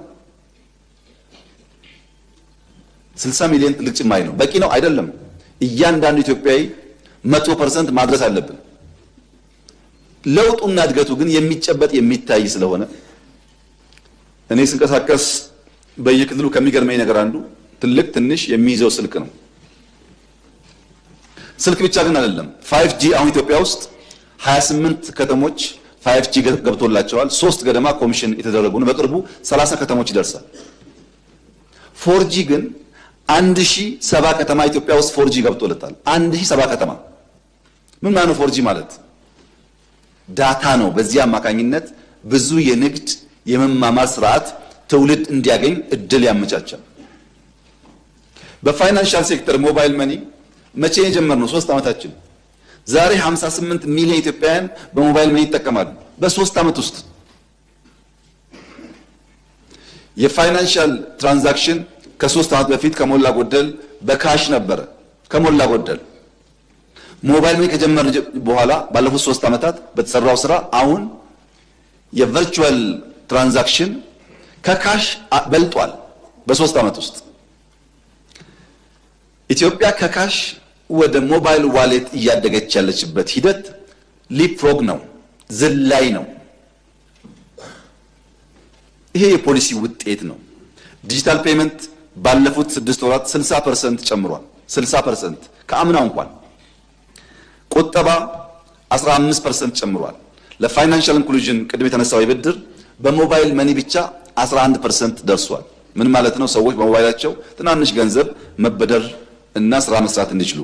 60 ሚሊዮን ትልቅ ጭማሪ ነው። በቂ ነው አይደለም። እያንዳንዱ ኢትዮጵያዊ 100% ማድረስ አለብን። ለውጡና እድገቱ ግን የሚጨበጥ የሚታይ ስለሆነ እኔ ስንቀሳቀስ በየክልሉ ከሚገርመኝ ነገር አንዱ ትልቅ ትንሽ የሚይዘው ስልክ ነው። ስልክ ብቻ ግን አይደለም። 5G አሁን ኢትዮጵያ ውስጥ 28 ከተሞች 5G ገብቶላቸዋል። 3 ገደማ ኮሚሽን የተደረጉ ነው። በቅርቡ 30 ከተሞች ይደርሳል። 4G ግን 1070 ከተማ ኢትዮጵያ ውስጥ 4G ገብቶለታል። 1070 ከተማ ምን ማለት ነው? 4G ማለት ዳታ ነው። በዚህ አማካኝነት ብዙ የንግድ የመማማር ስርዓት ትውልድ እንዲያገኝ እድል ያመቻቻል። በፋይናንሻል ሴክተር ሞባይል መኒ መቼ የጀመርነው? 3 ዓመታችን። ዛሬ 58 ሚሊዮን ኢትዮጵያውያን በሞባይል መኒ ይጠቀማሉ። በ3 ዓመት ውስጥ የፋይናንሻል ትራንዛክሽን ከ3 ዓመት በፊት ከሞላ ጎደል በካሽ ነበረ። ከሞላ ጎደል ሞባይል መኒ ከጀመርን በኋላ ባለፉት 3 ዓመታት በተሰራው ስራ አሁን የቨርቹዋል ትራንዛክሽን ከካሽ በልጧል። በ3 ዓመት ውስጥ ኢትዮጵያ ከካሽ ወደ ሞባይል ዋሌት እያደገች ያለችበት ሂደት ሊፕፍሮግ ነው፣ ዝላይ ነው። ይሄ የፖሊሲ ውጤት ነው። ዲጂታል ፔመንት ባለፉት 6 ወራት 60% ጨምሯል። 60% ከአምናው እንኳን ቁጠባ 15% ጨምሯል። ለፋይናንሻል ኢንክሉዥን ቅድም የተነሳው የብድር በሞባይል መኒ ብቻ 11% ደርሷል። ምን ማለት ነው? ሰዎች በሞባይላቸው ትናንሽ ገንዘብ መበደር እና ስራ መስራት እንዲችሉ።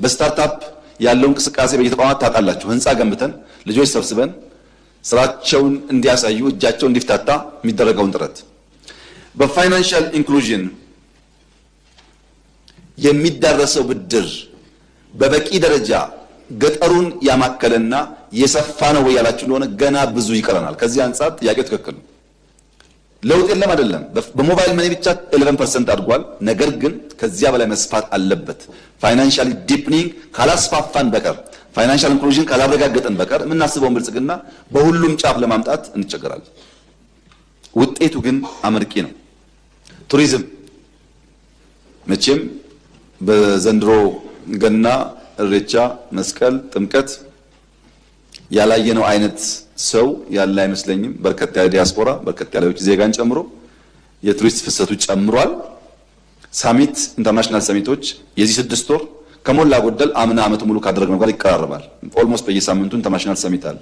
በስታርታፕ ያለው እንቅስቃሴ በየተቋማት ታውቃላችሁ። ህንፃ ገንብተን ልጆች ሰብስበን ስራቸውን እንዲያሳዩ እጃቸው እንዲፍታታ የሚደረገውን ጥረት በፋይናንሻል ኢንክሉዥን የሚዳረሰው ብድር በበቂ ደረጃ ገጠሩን ያማከለና የሰፋ ነው ወይ ያላችሁ እንደሆነ ገና ብዙ ይቀረናል። ከዚህ አንፃር ጥያቄው ትክክል ነው። ለውጥ የለም አይደለም። በሞባይል መኒ ብቻ 11% አድጓል። ነገር ግን ከዚያ በላይ መስፋት አለበት። ፋይናንሻሊ ዲፕኒንግ ካላስፋፋን በቀር ፋይናንሻል ኢንክሉዥን ካላረጋገጠን በቀር የምናስበውን ብልጽግና በሁሉም ጫፍ ለማምጣት እንቸገራለን። ውጤቱ ግን አመርቂ ነው። ቱሪዝም መቼም በዘንድሮ ገና፣ እሬቻ፣ መስቀል፣ ጥምቀት ያላየነው አይነት ሰው ያለ አይመስለኝም። በርከት ያለ ዲያስፖራ በርከት ያለ ውጭ ዜጋን ጨምሮ የቱሪስት ፍሰቱ ጨምሯል። ሳሚት ኢንተርናሽናል ሰሚቶች የዚህ 6 ወር ከሞላ ጎደል አምና ዓመቱ ሙሉ ካደረግነው ጋር ይቀራረባል። ኦልሞስት በየሳምንቱ ኢንተርናሽናል ሰሚት አለ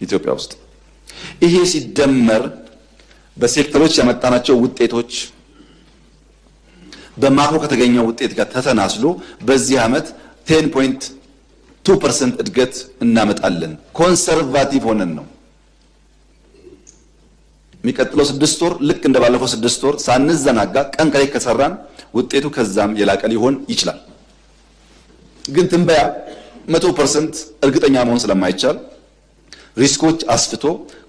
ኢትዮጵያ ውስጥ። ይሄ ሲደመር በሴክተሮች ያመጣናቸው ውጤቶች በማክሮ ከተገኘው ውጤት ጋር ተተናስሎ በዚህ ዓመት 10.2% እድገት እናመጣለን። ኮንሰርቫቲቭ ሆነን ነው። የሚቀጥለው 6 ወር ልክ እንደባለፈው 6 ወር ሳንዘናጋ ቀን ከሌት ከሰራን ውጤቱ ከዛም የላቀ ሊሆን ይችላል። ግን ትንበያ 100% እርግጠኛ መሆን ስለማይቻል ሪስኮች አስፍቶ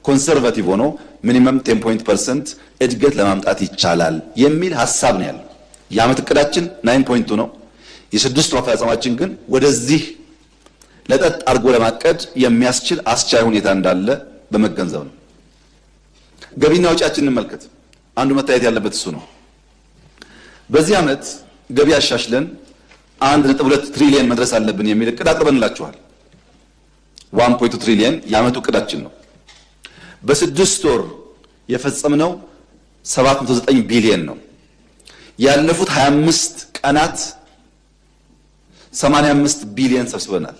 ኮንሰርቫቲቭ ሆኖ ሚኒመም 10% እድገት ለማምጣት ይቻላል የሚል ሐሳብ ነው ያለው። የዓመት እቅዳችን 9.2 ነው። የ6 ወር አፈጻጸማችን ግን ወደዚህ ለጠጥ አድርጎ ለማቀድ የሚያስችል አስቻይ ሁኔታ እንዳለ በመገንዘብ ነው። ገቢና ወጪያችንን እንመልከት። አንዱ መታየት ያለበት እሱ ነው። በዚህ ዓመት ገቢ አሻሽለን 1.2 ትሪሊየን መድረስ አለብን የሚል እቅድ አቅርበንላችኋል። 1.2 ትሪሊየን የዓመቱ እቅዳችን ነው። በ6 ወር የፈጸምነው 709 ቢሊየን ነው። ያለፉት 25 ቀናት 85 ቢሊየን ሰብስበናል።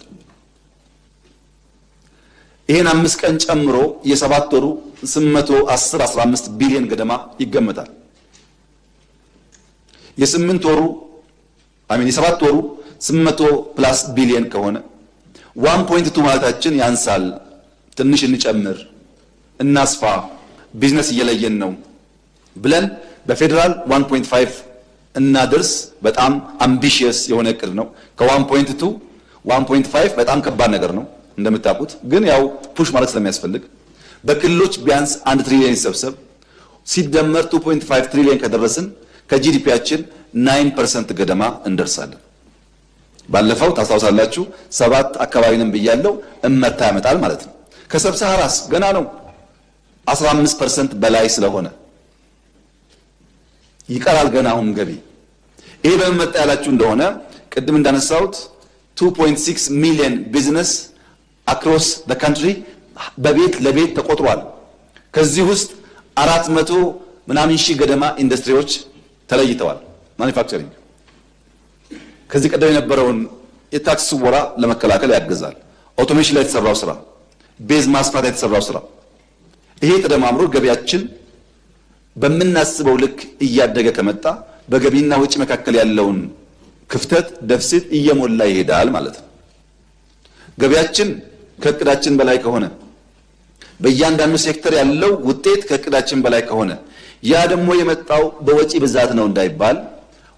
ይሄን 5 ቀን ጨምሮ የ7 ወሩ 810-15 ቢሊየን ገደማ ይገመታል። የ7 ወሩ 800 ፕላስ ቢሊየን ከሆነ 1.2 ማለታችን ያንሳል። ትንሽ እንጨምር፣ እናስፋ፣ ቢዝነስ እየለየን ነው ብለን በፌደራል 1.5 እናድርስ። በጣም አምቢሺየስ የሆነ እቅድ ነው። ከ1.2 1.5 በጣም ከባድ ነገር ነው እንደምታውቁት። ግን ያው ፑሽ ማለት ስለሚያስፈልግ በክልሎች ቢያንስ 1 ትሪሊየን ይሰብሰብ፣ ሲደመር 2.5 ትሪሊየን ከደረስን ከጂዲፒያችን 9% ገደማ እንደርሳለን። ባለፈው ታስታውሳላችሁ 7 አካባቢንም ብያለው እመታ ያመጣል ማለት ነው። ከሰብሳራስ ገና ነው 15% በላይ ስለሆነ ይቀራል ገና አሁን ገቢ። ይሄ በመጣ ያላችሁ እንደሆነ ቅድም እንዳነሳሁት 2.6 ሚሊዮን ቢዝነስ አክሮስ ዘ ካንትሪ በቤት ለቤት ተቆጥሯል። ከዚህ ውስጥ 400 ምናምን ሺህ ገደማ ኢንዱስትሪዎች ተለይተዋል። ማኒፋክቸሪንግ ከዚህ ቀደም የነበረውን የታክስ ስወራ ለመከላከል ያግዛል። አውቶሜሽን ላይ የተሰራው ስራ፣ ቤዝ ማስፋት ላይ የተሰራው ስራ፣ ይሄ ተደማምሮ ገቢያችን በምናስበው ልክ እያደገ ከመጣ በገቢና ወጪ መካከል ያለውን ክፍተት ደፍሲት እየሞላ ይሄዳል ማለት ነው። ገቢያችን ከእቅዳችን በላይ ከሆነ በእያንዳንዱ ሴክተር ያለው ውጤት ከእቅዳችን በላይ ከሆነ ያ ደግሞ የመጣው በወጪ ብዛት ነው እንዳይባል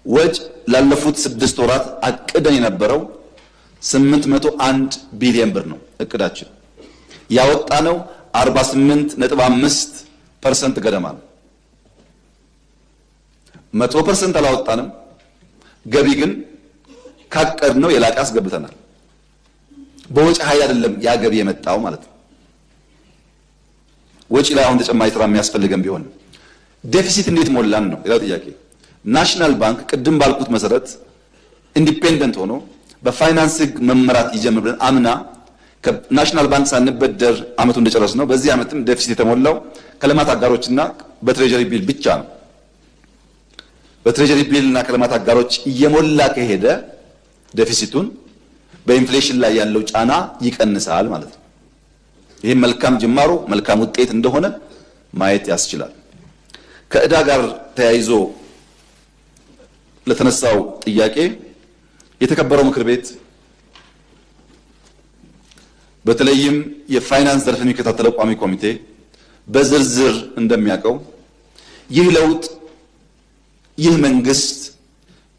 ወጭ ላለፉት 6 ወራት አቅደን የነበረው 801 ቢሊዮን ብር ነው እቅዳችን። ያወጣነው 48.5% ገደማ ነው። 100% አላወጣንም። ገቢ ግን ካቀድነው የላቀ አስገብተናል። በወጪ ኃይል አይደለም ያ ገቢ የመጣው ማለት ነው። ወጪ ላይ አሁን ተጨማሪ ስራ የሚያስፈልገን ቢሆን ዴፊሲት እንዴት ሞላን ነው ሌላው ጥያቄ። ናሽናል ባንክ ቅድም ባልኩት መሰረት ኢንዲፔንደንት ሆኖ በፋይናንስ ህግ መመራት ይጀምር ብለን አምና ከናሽናል ባንክ ሳንበደር አመቱ እንደጨረስ ነው። በዚህ አመትም ዴፊሲት የተሞላው ከልማት አጋሮችና በትሬጀሪ ቢል ብቻ ነው። በትሬጀሪ ቢልና ከልማት አጋሮች እየሞላ ከሄደ ዴፊሲቱን በኢንፍሌሽን ላይ ያለው ጫና ይቀንሳል ማለት ነው። ይሄ መልካም ጅማሮ መልካም ውጤት እንደሆነ ማየት ያስችላል። ከዕዳ ጋር ተያይዞ ለተነሳው ጥያቄ የተከበረው ምክር ቤት በተለይም የፋይናንስ ዘርፍ የሚከታተለው ቋሚ ኮሚቴ በዝርዝር እንደሚያውቀው ይህ ለውጥ፣ ይህ መንግስት፣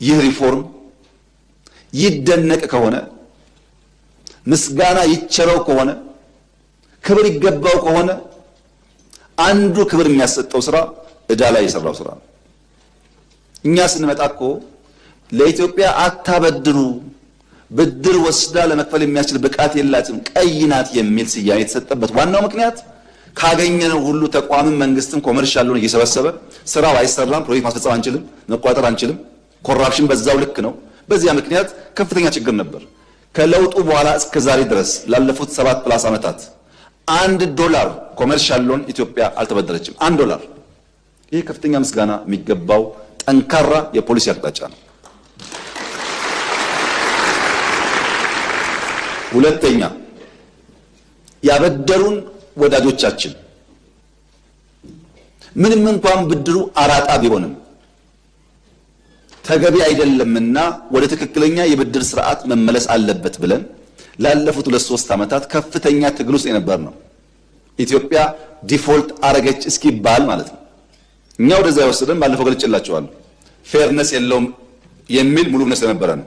ይህ ሪፎርም ይደነቅ ከሆነ ምስጋና ይቸረው ከሆነ ክብር ይገባው ከሆነ አንዱ ክብር የሚያሰጠው ስራ ዕዳ ላይ የሰራው ስራ ነው። እኛ ስንመጣ እኮ ለኢትዮጵያ አታበድሩ፣ ብድር ወስዳ ለመክፈል የሚያስችል ብቃት የላትም፣ ቀይ ናት የሚል ስያሜ የተሰጠበት ዋናው ምክንያት ካገኘነው ሁሉ ተቋምም መንግስትም ኮመርሻሉን እየሰበሰበ ስራው አይሰራም፣ ፕሮጀክት ማስፈጸም አንችልም፣ መቋጠር አንችልም፣ ኮራፕሽን በዛው ልክ ነው። በዚያ ምክንያት ከፍተኛ ችግር ነበር። ከለውጡ በኋላ እስከ ዛሬ ድረስ ላለፉት 7+ ዓመታት $1 ኮመርሻል ሎን ኢትዮጵያ አልተበደረችም። $1። ይሄ ከፍተኛ ምስጋና የሚገባው ጠንካራ የፖሊሲ አቅጣጫ ነው። ሁለተኛ ያበደሩን ወዳጆቻችን ምንም እንኳን ብድሩ አራጣ ቢሆንም ተገቢ አይደለምና ወደ ትክክለኛ የብድር ስርዓት መመለስ አለበት ብለን ላለፉት 2-3 ዓመታት ከፍተኛ ትግል ውስጥ የነበር ነው። ኢትዮጵያ ዲፎልት አረገች እስኪባል ማለት ነው። እኛ ወደዛ ያወሰደን ባለፈው ገልጬላችኋለሁ። ፌርነስ የለውም የሚል ሙሉ እምነት ስለነበረ ነው።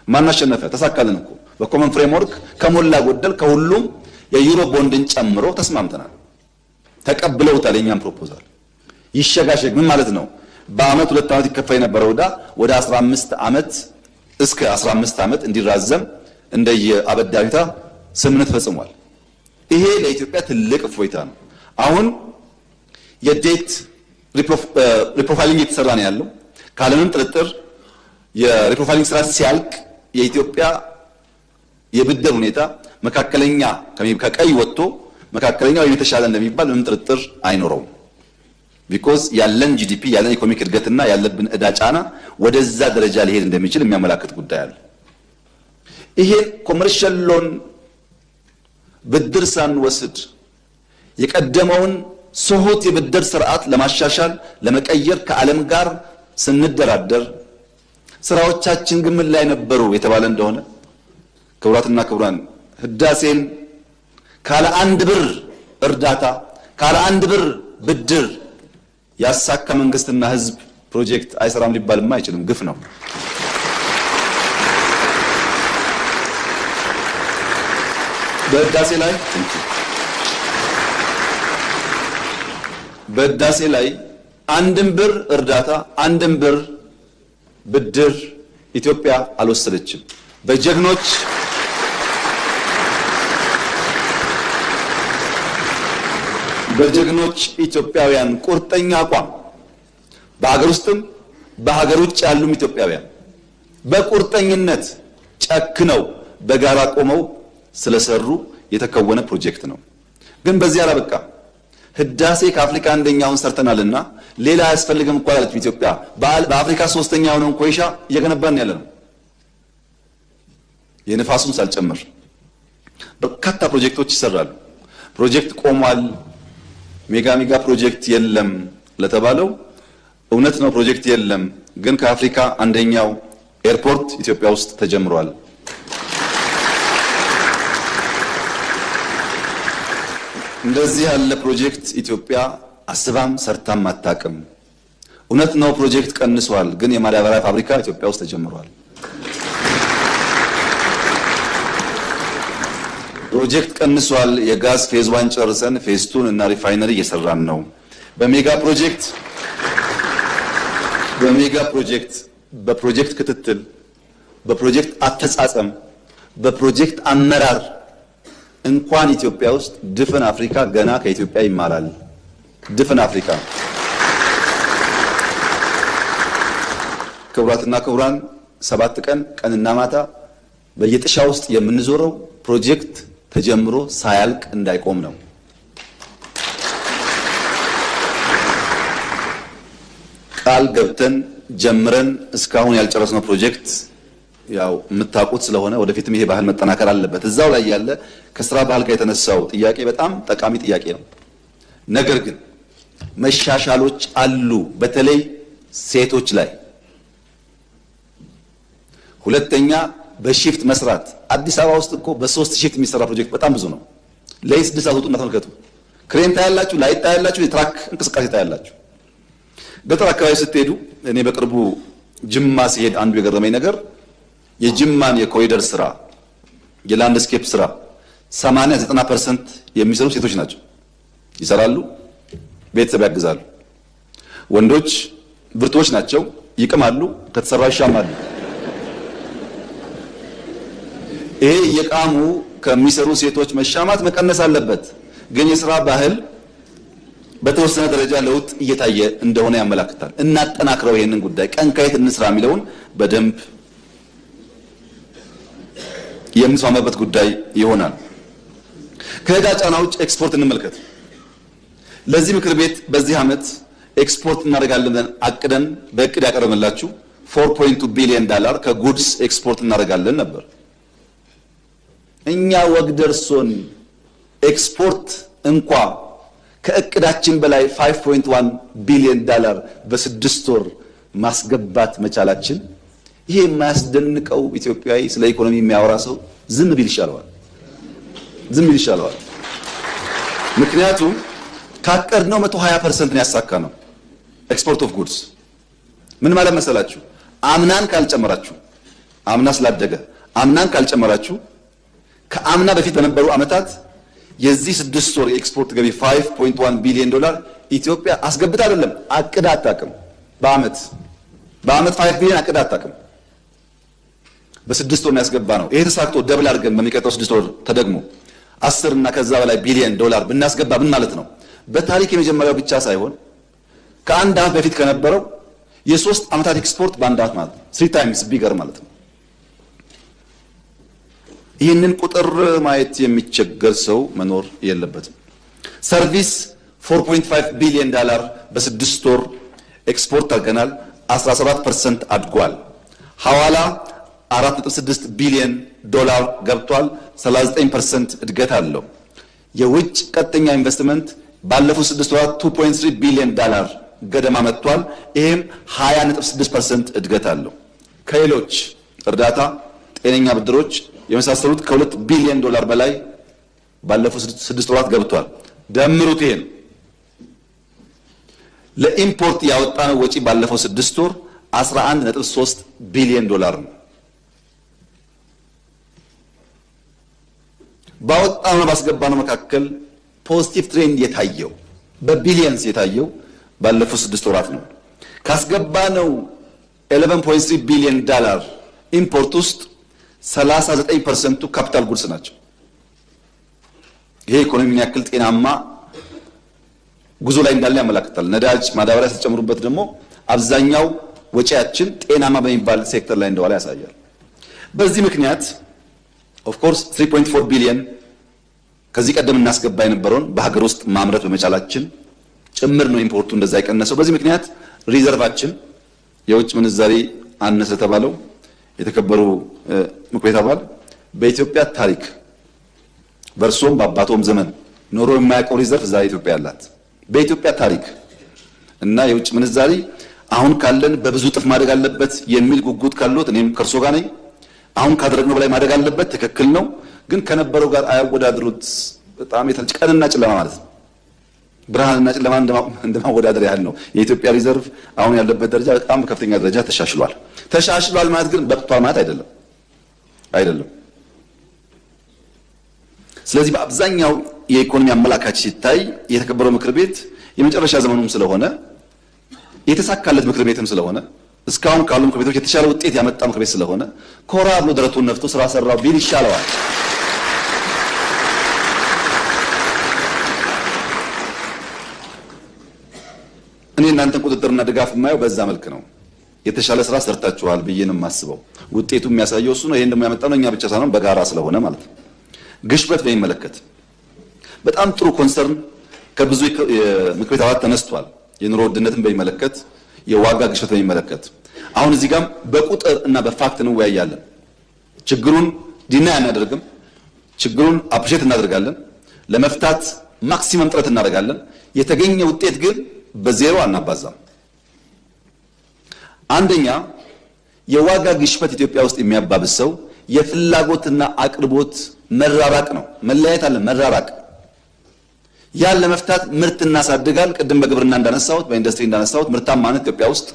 ማን አሸነፈ? ተሳካልን እኮ በኮመን ፍሬምወርክ ከሞላ ጎደል ከሁሉም የዩሮ ቦንድን ጨምሮ ተስማምተናል። ተቀብለውታል የኛን ፕሮፖዛል። ይሸጋሸግ ምን ማለት ነው? በአመት 2 ዓመት ይከፈል የነበረው ዕዳ ወደ 15 ዓመት እስከ 15 ዓመት እንዲራዘም እንደየአበዳሪታ ስምምነት ፈጽሟል። ይሄ ለኢትዮጵያ ትልቅ እፎይታ ነው። አሁን የዴት ሪፕሮፋይሊንግ እየተሰራ ነው ያለው። ካለምንም ጥርጥር የሪፕሮፋይሊንግ ስራ ሲያልቅ የኢትዮጵያ የብድር ሁኔታ መካከለኛ ከቀይ ወጥቶ መካከለኛ ወይም የተሻለ እንደሚባል ምንም ጥርጥር አይኖረውም። ቢኮዝ ያለን ጂዲፒ ያለን ኢኮኖሚክ እድገትና ያለብን ዕዳ ጫና ወደዛ ደረጃ ሊሄድ እንደሚችል የሚያመላክት ጉዳይ አለ። ይሄ ኮመርሻል ሎን ብድር ሳንወስድ የቀደመውን ስሁት የብድር ስርዓት ለማሻሻል ለመቀየር ከዓለም ጋር ስንደራደር ስራዎቻችን ግን ምን ላይ ነበሩ የተባለ እንደሆነ ክቡራትና ክቡራን ህዳሴን ካለ 1 ብር እርዳታ ካለ 1 ብር ብድር ያሳካ መንግስትና ህዝብ ፕሮጀክት አይሰራም ሊባልማ አይችልም። ግፍ ነው። በህዳሴ ላይ 1 ብር እርዳታ 1 ብር ብድር ኢትዮጵያ አልወሰደችም። በጀግኖች ኢትዮጵያውያን ቁርጠኛ አቋም በሀገር ውስጥም በሀገር ውጭ ያሉም ኢትዮጵያውያን በቁርጠኝነት ጨክነው በጋራ ቆመው ስለሰሩ የተከወነ ፕሮጀክት ነው። ግን በዚህ አላበቃ። ህዳሴ ከአፍሪካ አንደኛውን ሰርተናልና ሌላ አያስፈልግም እንኳን አለች ኢትዮጵያ። በአፍሪካ 3ኛ የሆነውን ኮይሻ እየገነባን ያለ ነው። የንፋሱን ሳልጨምር በርካታ ፕሮጀክቶች ይሰራሉ። ፕሮጀክት ቆሟል፣ ሜጋ ፕሮጀክት የለም ለተባለው እውነት ነው፣ ፕሮጀክት የለም። ግን ከአፍሪካ አንደኛው ኤርፖርት ኢትዮጵያ ውስጥ ተጀምሯል። እንደዚህ ያለ ፕሮጀክት ኢትዮጵያ አስባም ሰርታም አታውቅም። እውነት ነው ፕሮጀክት ቀንሷል፣ ግን የማዳበሪያ ፋብሪካ ኢትዮጵያ ውስጥ ተጀምሯል። ፕሮጀክት ቀንሷል። የጋዝ ፌዝ 1 ጨርሰን ፌዝ 2 እና ሪፋይነሪ እየሰራን ነው። በሜጋ ፕሮጀክት በፕሮጀክት ክትትል፣ በፕሮጀክት አፈጻጸም፣ በፕሮጀክት አመራር እንኳን ኢትዮጵያ ውስጥ ድፍን አፍሪካ ገና ከኢትዮጵያ ይማራል። ድፍን አፍሪካ። ክቡራትና ክቡራን 7 ቀን ቀንና ማታ በየጥሻ ውስጥ የምንዞረው ፕሮጀክት ተጀምሮ ሳያልቅ እንዳይቆም ነው። ቃል ገብተን ጀምረን እስካሁን ያልጨረስነው ፕሮጀክት ያው የምታውቁት ስለሆነ ወደፊትም ይሄ ባህል መጠናከር አለበት። እዛው ላይ ያለ ከስራ ባህል ጋር የተነሳው ጥያቄ በጣም ጠቃሚ ጥያቄ ነው። ነገር ግን መሻሻሎች አሉ፣ በተለይ ሴቶች ላይ። ሁለተኛ በሺፍት መስራት። አዲስ አበባ ውስጥ እኮ በ3 ሺፍት የሚሰራ ፕሮጀክት በጣም ብዙ ነው። ለ6 ሰዓት ውጡና ተመልከቱ። ክሬን ታያላችሁ፣ ላይት ታያላችሁ፣ የትራክ እንቅስቃሴ ታያላችሁ። ገጠር አካባቢ ስትሄዱ፣ እኔ በቅርቡ ጅማ ሲሄድ አንዱ የገረመኝ ነገር የጅማን የኮሪደር ስራ የላንድስኬፕ ስራ 80-90% የሚሰሩ ሴቶች ናቸው። ይሰራሉ፣ ቤተሰብ ያግዛሉ። ወንዶች ብርቶች ናቸው፣ ይቅማሉ፣ ከተሰራ ይሻማሉ። ይሄ የቃሙ ከሚሰሩ ሴቶች መሻማት መቀነስ አለበት። ግን የሥራ ባህል በተወሰነ ደረጃ ለውጥ እየታየ እንደሆነ ያመላክታል። እናጠናክረው ይሄንን ጉዳይ፣ ቀን ከሌት እንስራ የሚለውን በደንብ የምንስማማበት ጉዳይ ይሆናል። ከዕዳ ጫና ውጭ ኤክስፖርት እንመልከት። ለዚህ ምክር ቤት በዚህ ዓመት ኤክስፖርት እናደርጋለን ብለን አቅደን በእቅድ ያቀረብንላችሁ $4.2 ቢሊዮን ከጉድስ ኤክስፖርት እናደርጋለን ነበር። እኛ ወግ ደርሶን ኤክስፖርት እንኳ ከእቅዳችን በላይ $5.1 ቢሊዮን በ6 ወር ማስገባት መቻላችን ይሄ የማያስደንቀው ኢትዮጵያዊ ስለ ኢኮኖሚ የሚያወራ ሰው ዝም ቢል ይሻለዋል። ምክንያቱም ካቀድነው 120% ነው ያሳካነው። ኤክስፖርት ኦፍ ጉድስ ምን ማለት መሰላችሁ? አምናን ካልጨመራችሁ፣ አምና ስላደገ አምናን ካልጨመራችሁ ከአምና በፊት በነበሩ ዓመታት የዚህ 6 ወር የኤክስፖርት ገቢ $5.1 ቢሊዮን ኢትዮጵያ አስገብታ አይደለም አቅዳ አታውቅም። በአመት 5 ቢሊዮን አቅዳ አታውቅም። በ6 ወር ያስገባ ነው። ይሄ ተሳክቶ ደብል አድርገን በሚቀጥለው 6 ወር ተደግሞ 10 እና ከዛ በላይ ቢሊዮን $ብናስገባ ምን ማለት ነው? በታሪክ የመጀመሪያው ብቻ ሳይሆን ከአንድ ዓመት በፊት ከነበረው የ3 ዓመታት ኤክስፖርት በአንድ ዓመት ማለት 3 ታይምስ ቢገር ማለት ነው። ይህንን ቁጥር ማየት የሚቸገር ሰው መኖር የለበትም። ሰርቪስ 4.5 ቢሊዮን ዶላር በ6 ወር ኤክስፖርት አድርገናል። 17% አድጓል። ሐዋላ 4.6 ቢሊዮን ዶላር ገብቷል። 39% እድገት አለው። የውጭ ቀጥተኛ ኢንቨስትመንት ባለፉት 6 ወራት 2.3 ቢሊዮን ዶላር ገደማ መጥቷል። ይሄም 20.6% እድገት አለው። ከሌሎች እርዳታ፣ ጤነኛ ብድሮች የመሳሰሉት ከ2 ቢሊዮን ዶላር በላይ ባለፉት 6 ወራት ገብቷል። ደምሩት። ይሄን ለኢምፖርት ያወጣነው ወጪ ባለፈው 6 ወር 11.3 ቢሊዮን ዶላር ነው። ባወጣነው ባስገባነው መካከል ፖዚቲቭ ትሬንድ የታየው በቢሊየንስ የታየው ባለፈው 6 ወራት ነው። ካስገባነው 11.3 ቢሊዮን ዶላር ኢምፖርት ውስጥ 39% ካፒታል ጉድስ ናቸው። ይሄ ኢኮኖሚን ያክል ጤናማ ጉዞ ላይ እንዳለ ያመለክታል። ነዳጅ፣ ማዳበሪያ ሲጨምሩበት ደግሞ አብዛኛው ወጪያችን ጤናማ በሚባል ሴክተር ላይ እንደዋለ ያሳያል። በዚህ ምክንያት ኦፍ ኮርስ 3.4 ቢሊዮን ከዚህ ቀደም እናስገባ የነበረውን በሀገር ውስጥ ማምረት በመቻላችን ጭምር ነው ኢምፖርቱ እንደዛ የቀነሰው። በዚህ ምክንያት ሪዘርቫችን የውጭ ምንዛሪ አነሰ ተባለው የተከበሩ ምክር ቤት አባል በኢትዮጵያ ታሪክ በእርሶም በአባቶም ዘመን ኖሮ የማያውቀው ሪዘርቭ ዛሬ ኢትዮጵያ አላት። በኢትዮጵያ ታሪክ እና የውጭ ምንዛሪ አሁን ካለን በብዙ ጥፍ ማደግ አለበት የሚል ጉጉት ካሉት እኔም ከእርሶ ጋር ነኝ። አሁን ካደረግነው በላይ ማደግ አለበት፣ ትክክል ነው። ግን ከነበረው ጋር አያወዳድሩት። በጣም ቀንና ጨለማ ማለት ነው። ብርሃንና ጨለማ እንደማወዳደር ያህል ነው። የኢትዮጵያ ሪዘርቭ አሁን ያለበት ደረጃ በጣም በከፍተኛ ደረጃ ተሻሽሏል። ተሻሽሏል ማለት ግን በቅቷል ማለት አይደለም። ስለዚህ በአብዛኛው የኢኮኖሚ አመላካች ሲታይ የተከበረው ምክር ቤት የመጨረሻ ዘመኑም ስለሆነ የተሳካለት ምክር ቤትም ስለሆነ እስካሁን ካሉ ምክር ቤቶች የተሻለ ውጤት ያመጣ ምክር ቤት ስለሆነ ኮራ ብሎ ደረቱን ነፍቶ ስራ ሰራው ቢል ይሻለዋል። እኔ እናንተን ቁጥጥርና ድጋፍ የማየው በዛ መልክ ነው። የተሻለ ስራ ሰርታችኋል ብዬ ነው የማስበው። ውጤቱ የሚያሳየው እሱ ነው። ይሄን ደግሞ ያመጣነው እኛ ብቻ ሳይሆን በጋራ ስለሆነ ማለት ነው። ግሽበት በሚመለከት በጣም ጥሩ ኮንሰርን ከብዙ ምክር ቤት አባላት ተነስቷል። የኑሮ ውድነትን በሚመለከት፣ የዋጋ ግሽበት በሚመለከት አሁን እዚህ ጋር በቁጥር እና በፋክት እንወያያለን። ችግሩን ዲና አናደርግም። ችግሩን አፕሪሼት እናደርጋለን። ለመፍታት ማክሲመም ጥረት እናደርጋለን። የተገኘ ውጤት ግን በዜሮ አናባዛም። አንደኛ የዋጋ ግሽበት ኢትዮጵያ ውስጥ የሚያባብሰው የፍላጎትና አቅርቦት መራራቅ ነው። መለያየት አለ፣ መራራቅ። ያን ለመፍታት ምርት እናሳድጋል። ቅድም በግብርና እንዳነሳሁት፣ በኢንዱስትሪ እንዳነሳሁት ምርታማነት ኢትዮጵያ ውስጥ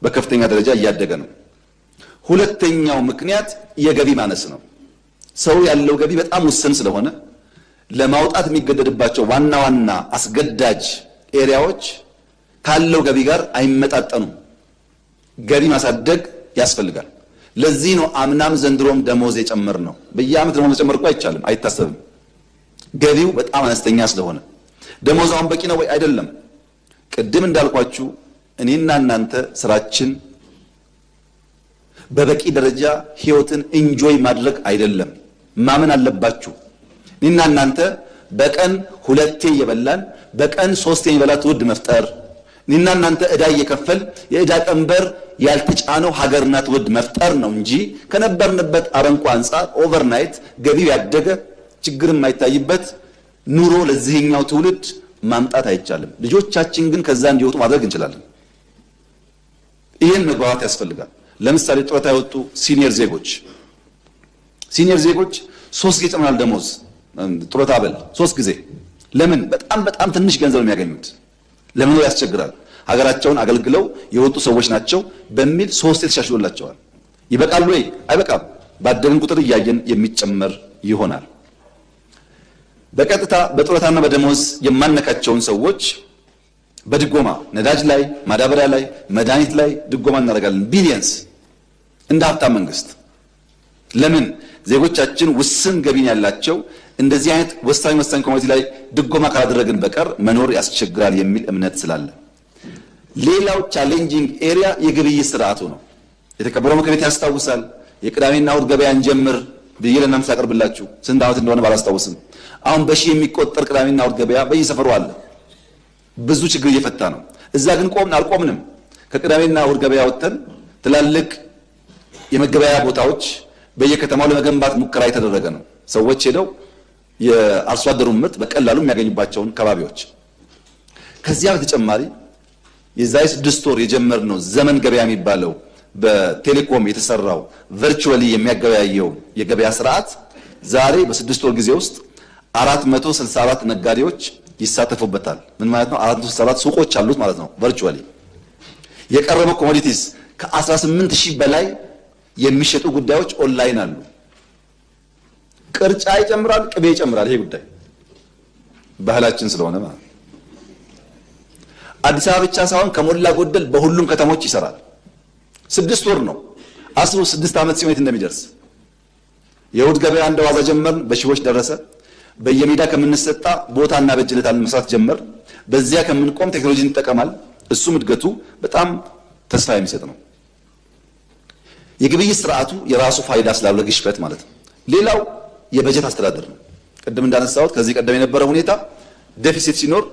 በከፍተኛ ደረጃ እያደገ ነው። ሁለተኛው ምክንያት የገቢ ማነስ ነው። ሰው ያለው ገቢ በጣም ውስን ስለሆነ ለማውጣት የሚገደድባቸው ዋና ዋና አስገዳጅ ኤሪያዎች ካለው ገቢ ጋር አይመጣጠኑም። ገቢ ማሳደግ ያስፈልጋል። ለዚህ ነው አምናም ዘንድሮም ደሞዝ የጨመር ነው። በየዓመት ደሞዝ መጨመር እኮ አይቻልም፣ አይታሰብም። ገቢው በጣም አነስተኛ ስለሆነ ደሞዝ አሁን በቂ ነው ወይ? አይደለም። ቅድም እንዳልኳችሁ እኔና እናንተ ስራችን በበቂ ደረጃ ህይወትን ኢንጆይ ማድረግ አይደለም። ማመን አለባችሁ። እኔና እናንተ በቀን 2 እየበላን በቀን 3 የሚበላ ትውልድ መፍጠር፣ እኔና እናንተ ዕዳ እየከፈል የዕዳ ቀንበር ያልተጫነው ሀገርና ትውልድ መፍጠር ነው እንጂ ከነበርንበት አረንቋ አንጻር ኦቨርናይት ገቢው ያደገ ችግር የማይታይበት ኑሮ ለዚህኛው ትውልድ ማምጣት አይቻልም። ልጆቻችን ግን ከዛ እንዲወጡ ማድረግ እንችላለን። ይሄን መግባባት ያስፈልጋል። ለምሳሌ ጡረታ የወጡ ሲኒየር ዜጎች 3 ጊዜ ጨምራል ደሞዝ ጡረታ አበል 3 ጊዜ። ለምን? በጣም ትንሽ ገንዘብ የሚያገኙት ለምን ያስቸግራል። ሀገራቸውን አገልግለው የወጡ ሰዎች ናቸው በሚል 3 ተሻሽሎላቸዋል። ይበቃሉ ወይ? አይበቃም። ባደግን ቁጥር እያየን የሚጨመር ይሆናል። በቀጥታ በጡረታና በደሞዝ የማነካቸውን ሰዎች በድጎማ ነዳጅ ላይ፣ ማዳበሪያ ላይ፣ መድኃኒት ላይ ድጎማ እናደርጋለን። ቢሊየንስ እንደ ሀብታም መንግስት። ለምን? ዜጎቻችን ውስን ገቢን ያላቸው እንደዚህ አይነት ወሳኝ ኮሚቴ ላይ ድጎማ ካላደረግን በቀር መኖር ያስቸግራል የሚል እምነት ስላለ ሌላው ቻሌንጂንግ ኤሪያ የግብይት ስርዓቱ ነው። የተከበረው ምክር ቤት ያስታውሳል። የቅዳሜና እሁድ ገበያን ጀምር ብዬ ለእናንተ ሳቀርብላችሁ ስንት ዓመት እንደሆነ ባላስታውስም አሁን በሺህ የሚቆጠር ቅዳሜና እሁድ ገበያ በየሰፈሩ አለ። ብዙ ችግር እየፈታ ነው። እዛ ግን አልቆምንም። ከቅዳሜና እሁድ ገበያ ወጥተን ትላልቅ የመገበያያ ቦታዎች በየከተማው ለመገንባት ሙከራ የተደረገ ነው። ሰዎች ሄደው የአርሶ አደሩን ምርት በቀላሉ የሚያገኙባቸውን ከባቢዎች። ከዚያ በተጨማሪ የዛሬ 6 ወር የጀመርነው ዘመን ገበያ የሚባለው በቴሌኮም የተሰራው ቨርቹዋሊ የሚያገበያየው የገበያ ስርዓት ዛሬ በ6 ወር ጊዜ ውስጥ 464 ነጋዴዎች ይሳተፉበታል። ምን ማለት ነው? 464 ሱቆች አሉት ማለት ነው። ቨርቹዋሊ የቀረበው ኮሞዲቲስ ከ18000 በላይ የሚሸጡ ጉዳዮች ኦንላይን አሉ። ቅርጫ ይጨምራል፣ ቅቤ ይጨምራል። ይሄ ጉዳይ ባህላችን ስለሆነ ማለት አዲስ አበባ ብቻ ሳይሆን ከሞላ ጎደል በሁሉም ከተሞች ይሰራል። 6 ወር ነው። 6 ዓመት ሲሆን እንደሚደርስ የእሁድ ገበያ እንደዋዛ ጀመርን፣ በሺዎች ደረሰ። በየሜዳ ከምንሰጣ ቦታና በጅለታን መስራት ጀመር። በዚያ ከምንቆም ቴክኖሎጂ እንጠቀማል። እሱም እድገቱ በጣም ተስፋ የሚሰጥ ነው። የግብይት ስርዓቱ የራሱ ፋይዳ ስላለው ግሽበት ማለት ነው። ሌላው የበጀት አስተዳደር ነው። ቅድም እንዳነሳሁት ከዚህ ቀደም የነበረ ሁኔታ ዴፊሲት ሲኖር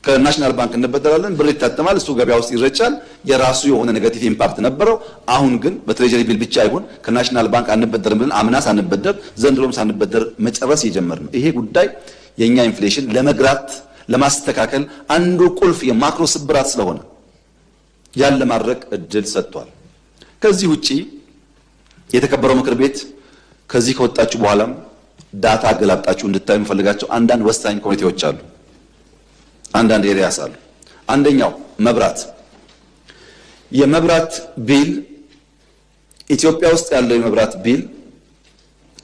ከናሽናል ባንክ እንበደራለን፣ ብር ይታተማል፣ እሱ ገበያ ውስጥ ይረጫል። የራሱ የሆነ ኔጋቲቭ ኢምፓክት ነበረው። አሁን ግን በትሬጀሪ ቢል ብቻ አይሆን ከናሽናል ባንክ አንበደርም ብለን አምና ሳንበደር ዘንድሮም ሳንበደር መጨረስ እየጀመርን ነው። ይሄ ጉዳይ የኛ ኢንፍሌሽን ለመግራት ለማስተካከል አንዱ ቁልፍ የማክሮ ስብራት ስለሆነ ያን ለማድረግ እድል ሰጥቷል። ከዚህ ውጪ የተከበረው ምክር ቤት ከዚህ ከወጣችሁ በኋላም ዳታ አገላብጣችሁ እንድታዩ የምፈልጋቸው አንዳንድ ወሳኝ ኮሚቴዎች አሉ። አንዳንድ ኤሪያስ አሉ። አንደኛው መብራት። የመብራት ቢል ኢትዮጵያ ውስጥ ያለው የመብራት ቢል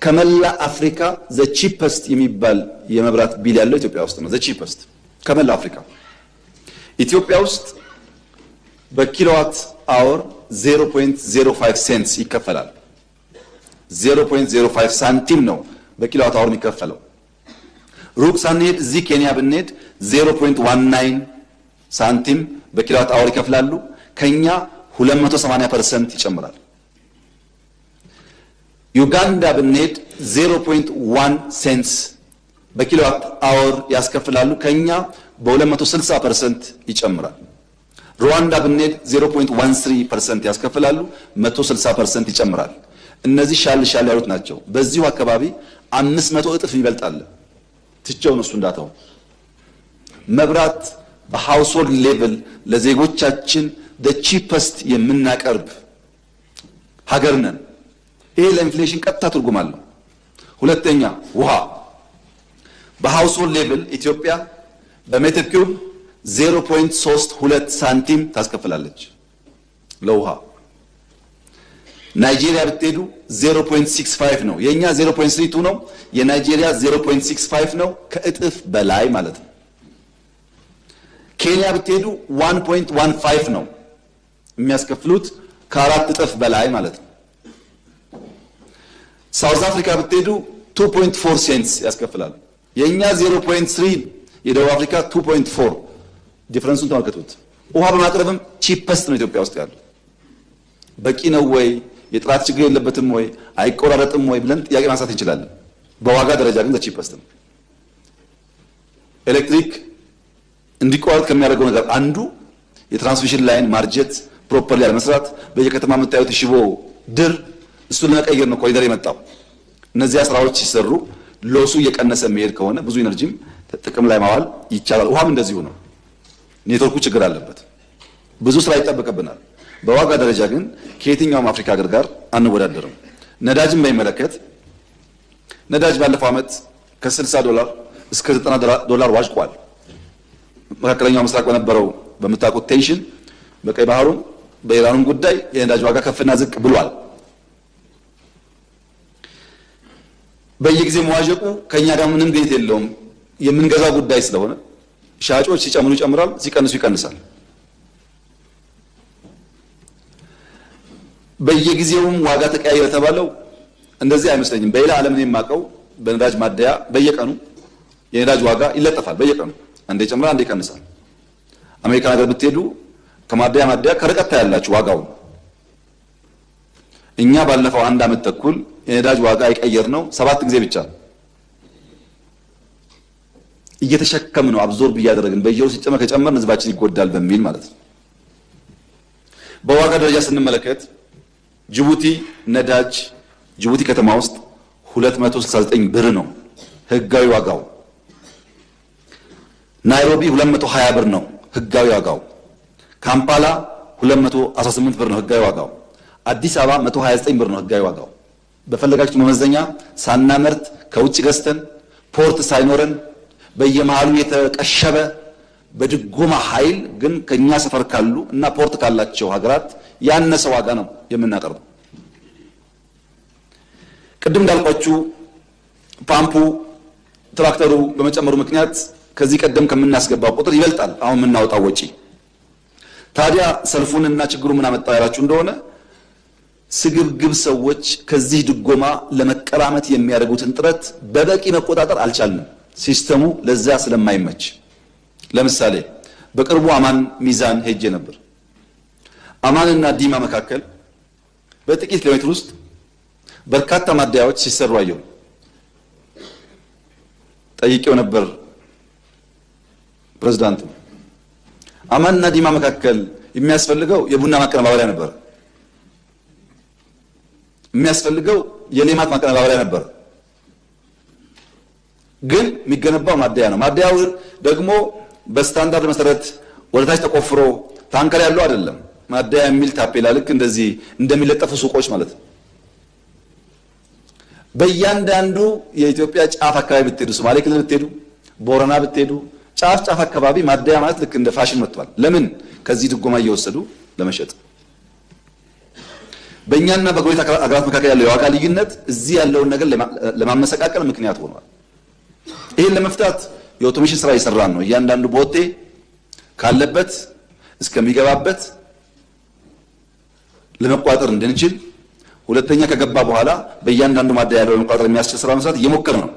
ከመላ አፍሪካ ዘ ቺፐስት የሚባል የመብራት ቢል ያለው ኢትዮጵያ ውስጥ ነው። ዘ ቺፐስት ከመላ አፍሪካ። ኢትዮጵያ ውስጥ በኪሎዋት አወር 0.05 ሴንትስ ይከፈላል። 0.05 ሳንቲም ነው በኪሎዋት አወር የሚከፈለው። ሩቅ ሳንሄድ እዚህ ኬንያ ብንሄድ 0.19 ሳንቲም በኪሎዋት አወር ይከፍላሉ። ከኛ 280% ይጨምራል። ዩጋንዳ ብንሄድ 0.1 ሴንትስ በኪሎዋት አወር ያስከፍላሉ። ከኛ በ260% ይጨምራል። ሩዋንዳ ብንሄድ 0.13% ያስከፍላሉ፣ 160% ይጨምራል። እነዚህ ሻል ያሉት ናቸው። በዚሁ አካባቢ 500 እጥፍ ይበልጣል። ትቼው ነው እሱ እንዳታው። መብራት በሃውስሆልድ ሌቭል ለዜጎቻችን ቺፐስት የምናቀርብ ሀገር ነን። ይሄ ለኢንፍሌሽን ቀጥታ ትርጉም አለው። ሁለተኛ ውሃ። በሃውስሆልድ ሌቭል ኢትዮጵያ በሜትር ኪዩብ 0.32 ሳንቲም ታስከፍላለች ለውሃ። ናይጄሪያ ብትሄዱ 0.65 ነው። የኛ 0.32 ነው። የናይጄሪያ 0.65 ነው። ከእጥፍ በላይ ማለት ነው። ኬንያ ብትሄዱ 1.15 ነው የሚያስከፍሉት፣ ከአራት እጥፍ በላይ ማለት ነው። ሳውዝ አፍሪካ ብትሄዱ 2.4 ሴንትስ ያስከፍላሉ። የኛ 0.3፣ የደቡብ አፍሪካ 2.4። ዲፈረንሱን ተመልከቱት። ውሃ በማቅረብም ቺፐስት ነው ኢትዮጵያ ውስጥ ያለው። በቂ ነው ወይ? የጥራት ችግር የለበትም ወይ? አይቆራረጥም ወይ ብለን ጥያቄ ማንሳት እንችላለን። በዋጋ ደረጃ ግን ቺፐስት ነው። ኤሌክትሪክ እንዲቆራረጥ ከሚያደርገው ነገር አንዱ የትራንስሚሽን ላይን ማርጀት ፕሮፐርሊ ያለመስራት፣ በየከተማ የምታዩት ሽቦ ድር፣ እሱን ለመቀየር ነው ኮሪደር የመጣው። እነዚያ ስራዎች ሲሰሩ ሎሱ እየቀነሰ የሚሄድ ከሆነ ብዙ ኢነርጂም ጥቅም ላይ ማዋል ይቻላል። ውሃም እንደዚሁ ነው። ኔትወርኩ ችግር አለበት። ብዙ ስራ ይጠበቅብናል። በዋጋ ደረጃ ግን ከየትኛውም አፍሪካ ሀገር ጋር አንወዳደርም። ነዳጅን በሚመለከት ነዳጅ ባለፈው ዓመት ከ$60 እስከ $90 ዋዥቋል። መካከለኛው ምስራቅ በነበረው በምታውቁት ቴንሽን፣ በቀይ ባህሩም በኢራኑም ጉዳይ የነዳጅ ዋጋ ከፍና ዝቅ ብሏል። በየጊዜው መዋዠቁ ከኛ ጋር ምንም ግንኙነት የለውም። የምንገዛው ጉዳይ ስለሆነ ሻጮች ሲጨምሩ ይጨምራል፣ ሲቀንሱ ይቀንሳል። በየጊዜውም ዋጋ ተቀያየረ ተባለው እንደዚህ አይመስለኝም። በሌላ ዓለም ነው የማውቀው። በነዳጅ ማደያ በየቀኑ የነዳጅ ዋጋ ይለጠፋል። በየቀኑ አንዴ ይጨምራል፣ አንዴ ይቀንሳል። አሜሪካ ሀገር ብትሄዱ ከማደያ ማደያ ከርቀት ያላችሁ ዋጋው እኛ ባለፈው 1 ዓመት ተኩል የነዳጅ ዋጋ የቀየርነው 7 ጊዜ ብቻ እየተሸከም ነው አብዞርብ እያደረግን በየወሩ ሲጨመር ከጨመርን ህዝባችን ይጎዳል በሚል ማለት ነው። በዋጋ ደረጃ ስንመለከት ጅቡቲ ነዳጅ ጅቡቲ ከተማ ውስጥ 269 ብር ነው ህጋዊ ዋጋው። ናይሮቢ 220 ብር ነው ህጋዊ ዋጋው። ካምፓላ 218 ብር ነው ህጋዊ ዋጋው። አዲስ አበባ 129 ብር ነው ህጋዊ ዋጋው። በፈለጋችሁ መመዘኛ ሳናመርት ከውጭ ገዝተን ፖርት ሳይኖረን በየመሃሉ የተቀሸበ በድጎማ ኃይል ግን ከኛ ሰፈር ካሉ እና ፖርት ካላቸው ሀገራት ያነሰ ዋጋ ነው የምናቀርበው። ቅድም እንዳልኳችሁ ፓምፑ ትራክተሩ በመጨመሩ ምክንያት ከዚህ ቀደም ከምናስገባው ቁጥር ይበልጣል አሁን የምናወጣው ወጪ። ታዲያ ሰልፉንና ችግሩ ምን አመጣው ያላችሁ እንደሆነ ስግብግብ ሰዎች ከዚህ ድጎማ ለመቀራመት የሚያደርጉትን ጥረት በበቂ መቆጣጠር አልቻልንም። ሲስተሙ ለዛ ስለማይመች ለምሳሌ በቅርቡ አማን ሚዛን ሄጄ ነበር። አማንና ዲማ መካከል በጥቂት ኪሎ ሜትር ውስጥ በርካታ ማደያዎች ሲሰሩ አየሁ። ጠይቄው ነበር ፕሬዝዳንቱ። አማንና ዲማ መካከል የሚያስፈልገው የቡና ማቀነባበሪያ ነበር፣ የሚያስፈልገው የሌማት ማቀነባበሪያ ነበር። ግን የሚገነባው ማደያ ነው። ማደያው ደግሞ በስታንዳርድ መሰረት ወደታች ተቆፍሮ ታንከር ያለው አይደለም። ማደያ የሚል ታፔላ ልክ እንደዚህ እንደሚለጠፉ ሱቆች ማለት ነው። በእያንዳንዱ የኢትዮጵያ ጫፍ አካባቢ ብትሄዱ፣ ሶማሌ ክልል ብትሄዱ፣ ቦረና ብትሄዱ ጫፍ ጫፍ አካባቢ ማደያ ማለት ልክ እንደ ፋሽን መጥቷል። ለምን? ከዚህ ድጎማ እየወሰዱ ለመሸጥ። በእኛና በጎረቤት አገራት መካከል ያለው የዋጋ ልዩነት እዚህ ያለውን ነገር ለማመሰቃቀል ምክንያት ሆኗል። ይሄን ለመፍታት የኦቶሜሽን ስራ እየሰራን ነው። እያንዳንዱ ቦቴ ካለበት እስከሚገባበት ለመቋጠር እንድንችል፣ ሁለተኛ ከገባ በኋላ በእያንዳንዱ ማደያ ያለው ለመቋጠር የሚያስችል ስራ መስራት እየሞከረ ነው።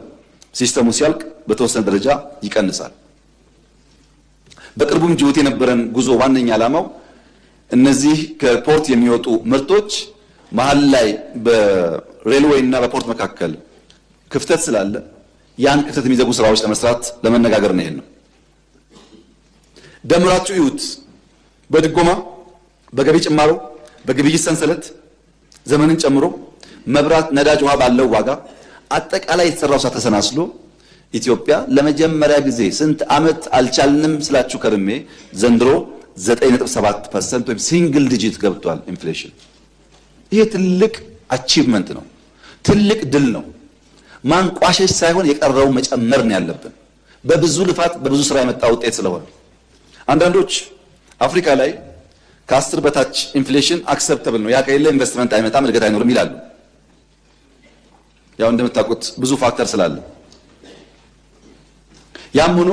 ሲስተሙ ሲያልቅ በተወሰነ ደረጃ ይቀንሳል። በቅርቡም ጅቡቲ የነበረን ጉዞ ዋነኛ ዓላማው እነዚህ ከፖርት የሚወጡ ምርቶች መሀል ላይ በሬልዌይ እና በፖርት መካከል ክፍተት ስላለ ያን ክፍተት የሚዘጉ ስራዎች ለመስራት ለመነጋገር ነው። ይሄን ነው ደምራችሁ ይዩት። በድጎማ በገቢ ጭማሮ በግብይት ሰንሰለት ዘመንን ጨምሮ መብራት፣ ነዳጅ፣ ውሃ ባለው ዋጋ አጠቃላይ የተሰራው ስራ ተሰናስሎ ኢትዮጵያ ለመጀመሪያ ጊዜ ስንት ዓመት አልቻልንም ስላችሁ ከርሜ ዘንድሮ 9.7% ወይም ሲንግል ዲጂት ገብቷል ኢንፍሌሽን። ይሄ ትልቅ አቺቭመንት ነው፣ ትልቅ ድል ነው። ማንቋሸሽ ሳይሆን የቀረው መጨመር ነው ያለብን፣ በብዙ ልፋት በብዙ ስራ የመጣ ውጤት ስለሆነ። አንዳንዶች አፍሪካ ላይ ከ10 በታች ኢንፍሌሽን አክሰፕተብል ነው፣ ያ ከሌለ ኢንቨስትመንት አይመጣም፣ እድገት አይኖርም ይላሉ። ያው እንደምታውቁት ብዙ ፋክተር ስላለ ያም ሆኖ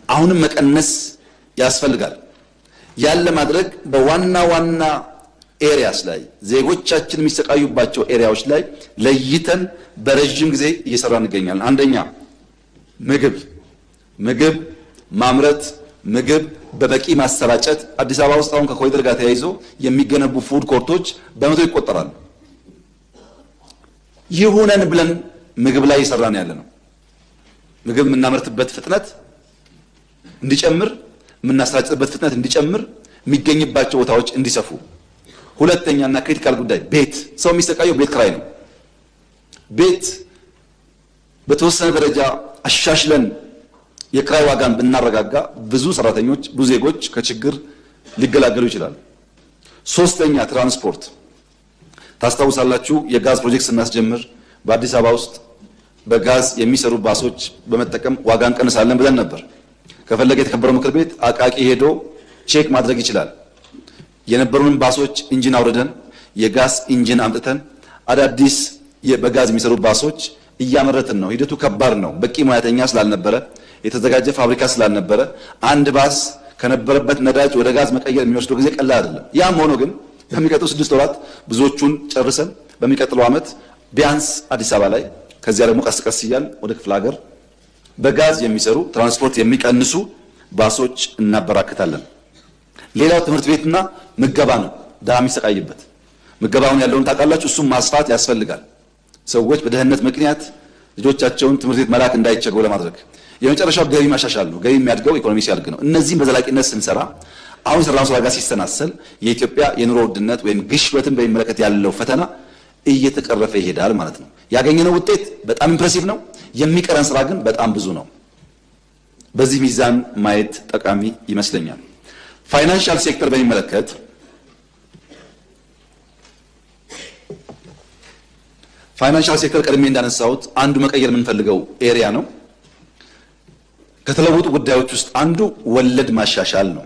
አሁንም መቀነስ ያስፈልጋል። ያለ ማድረግ በዋና ዋና ኤሪያስ ላይ ዜጎቻችን የሚሰቃዩባቸው ኤሪያዎች ላይ ለይተን በረጅም ጊዜ እየሰራ እንገኛለን። አንደኛ ምግብ ማምረት፣ ምግብ በበቂ ማሰራጨት። አዲስ አበባ ውስጥ አሁን ከኮሪደር ጋር ተያይዞ የሚገነቡ ፉድ ኮርቶች በመቶ ይቆጠራሉ። ይሁነን ብለን ምግብ ላይ እየሰራን ያለ ነው። ምግብ የምናመርትበት ፍጥነት እንዲጨምር፣ የምናሰራጭበት ፍጥነት እንዲጨምር፣ የሚገኝባቸው ቦታዎች እንዲሰፉ። ሁለተኛና ክሪቲካል ጉዳይ ቤት። ሰው የሚሰቃየው ቤት ክራይ ነው። ቤት በተወሰነ ደረጃ አሻሽለን የክራይ ዋጋን ብናረጋጋ ብዙ ሰራተኞች፣ ብዙ ዜጎች ከችግር ሊገላገሉ ይችላሉ። ሶስተኛ ትራንስፖርት። ታስታውሳላችሁ የጋዝ ፕሮጀክት ስናስጀምር በአዲስ አበባ ውስጥ በጋዝ የሚሰሩ ባሶች በመጠቀም ዋጋ እንቀንሳለን ብለን ነበር። ከፈለገ የተከበረው ምክር ቤት አቃቂ ሄዶ ቼክ ማድረግ ይችላል። የነበሩን ባሶች ኢንጂን አውርደን የጋዝ ኢንጂን አምጥተን አዳዲስ በጋዝ የሚሰሩ ባሶች እያመረትን ነው። ሂደቱ ከባድ ነው። በቂ ሙያተኛ ስላልነበረ፣ የተዘጋጀ ፋብሪካ ስላልነበረ አንድ ባስ ከነበረበት ነዳጅ ወደ ጋዝ መቀየር የሚወስደው ጊዜ ቀላል አይደለም። ያም ሆኖ ግን በሚቀጥሉ 6 ወራት ብዙዎቹን ጨርሰን በሚቀጥለው ዓመት ቢያንስ አዲስ አበባ ላይ ከዚያ ደግሞ ቀስ ቀስ እያል ወደ ክፍለ ሀገር በጋዝ የሚሰሩ ትራንስፖርት የሚቀንሱ ባሶች እናበራክታለን። ሌላው ትምህርት ቤትና ምገባ ነው ድሃ የሚሰቃይበት። ምገባውን ያለውን ታውቃላችሁ። እሱም ማስፋት ያስፈልጋል። ሰዎች በደህንነት ምክንያት ልጆቻቸውን ትምህርት ቤት መላክ እንዳይቸገሩ ለማድረግ። የመጨረሻው ገቢ ማሻሻል ነው። ገቢ የሚያድገው ኢኮኖሚ ሲያድግ ነው። እነዚህም በዘላቂነት ስንሰራ አሁን የሰራነው ስራ ጋር ሲሰናሰል የኢትዮጵያ የኑሮ ውድነት ወይም ግሽበትን በሚመለከት ያለው ፈተና እየተቀረፈ ይሄዳል ማለት ነው። ያገኘነው ውጤት በጣም ኢምፕሬሲቭ ነው። የሚቀረን ስራ ግን በጣም ብዙ ነው። በዚህ ሚዛን ማየት ጠቃሚ ይመስለኛል። ፋይናንሻል ሴክተር በሚመለከት ፋይናንሻል ሴክተር ቀድሜ እንዳነሳሁት አንዱ መቀየር የምንፈልገው ኤሪያ ነው። ከተለወጡ ጉዳዮች ውስጥ አንዱ ወለድ ማሻሻል ነው።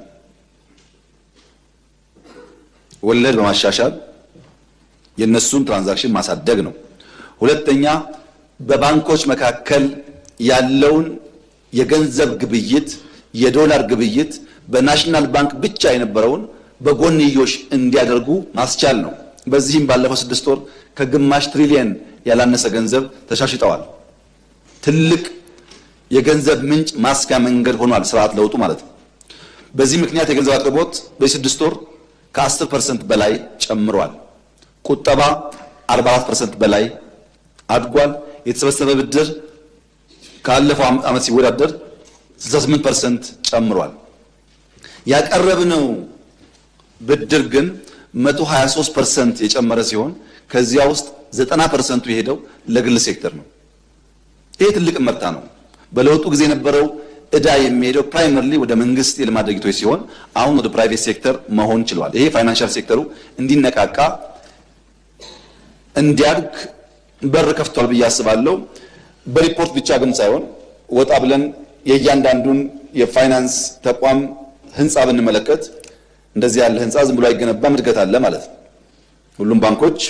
ወለድ በማሻሻል የነሱን ትራንዛክሽን ማሳደግ ነው። ሁለተኛ በባንኮች መካከል ያለውን የገንዘብ ግብይት የዶላር ግብይት በናሽናል ባንክ ብቻ የነበረውን በጎንዮሽ እንዲያደርጉ ማስቻል ነው። በዚህም ባለፈው 6 ወር ከግማሽ ትሪሊየን ያላነሰ ገንዘብ ተሻሽጠዋል። ትልቅ የገንዘብ ምንጭ ማስኪያ መንገድ ሆኗል ስርዓት ለውጡ ማለት ነው። በዚህ ምክንያት የገንዘብ አቅርቦት በ6 ወር ከ10% በላይ ጨምሯል። ቁጠባ 44% በላይ አድጓል። የተሰበሰበ ብድር ካለፈው ዓመት ሲወዳደር 68% ጨምሯል። ያቀረብነው ብድር ግን 123% የጨመረ ሲሆን ከዚያ ውስጥ 90% የሄደው ለግል ሴክተር ነው። ይሄ ትልቅ ምርታ ነው። በለውጡ ጊዜ የነበረው እዳ የሚሄደው ፕራይመሪሊ ወደ መንግስት የልማት ድርጅቶች ሲሆን አሁን ወደ ፕራይቬት ሴክተር መሆን ችሏል። ይሄ ፋይናንሻል ሴክተሩ እንዲነቃቃ እንዲያድግ በር ከፍቷል ብዬ አስባለሁ። በሪፖርት ብቻ ግን ሳይሆን ወጣ ብለን የእያንዳንዱን የፋይናንስ ተቋም ህንፃ ብንመለከት እንደዚህ ያለ ህንፃ ዝም ብሎ አይገነባም፣ እድገት አለ ማለት ነው። ሁሉም ባንኮች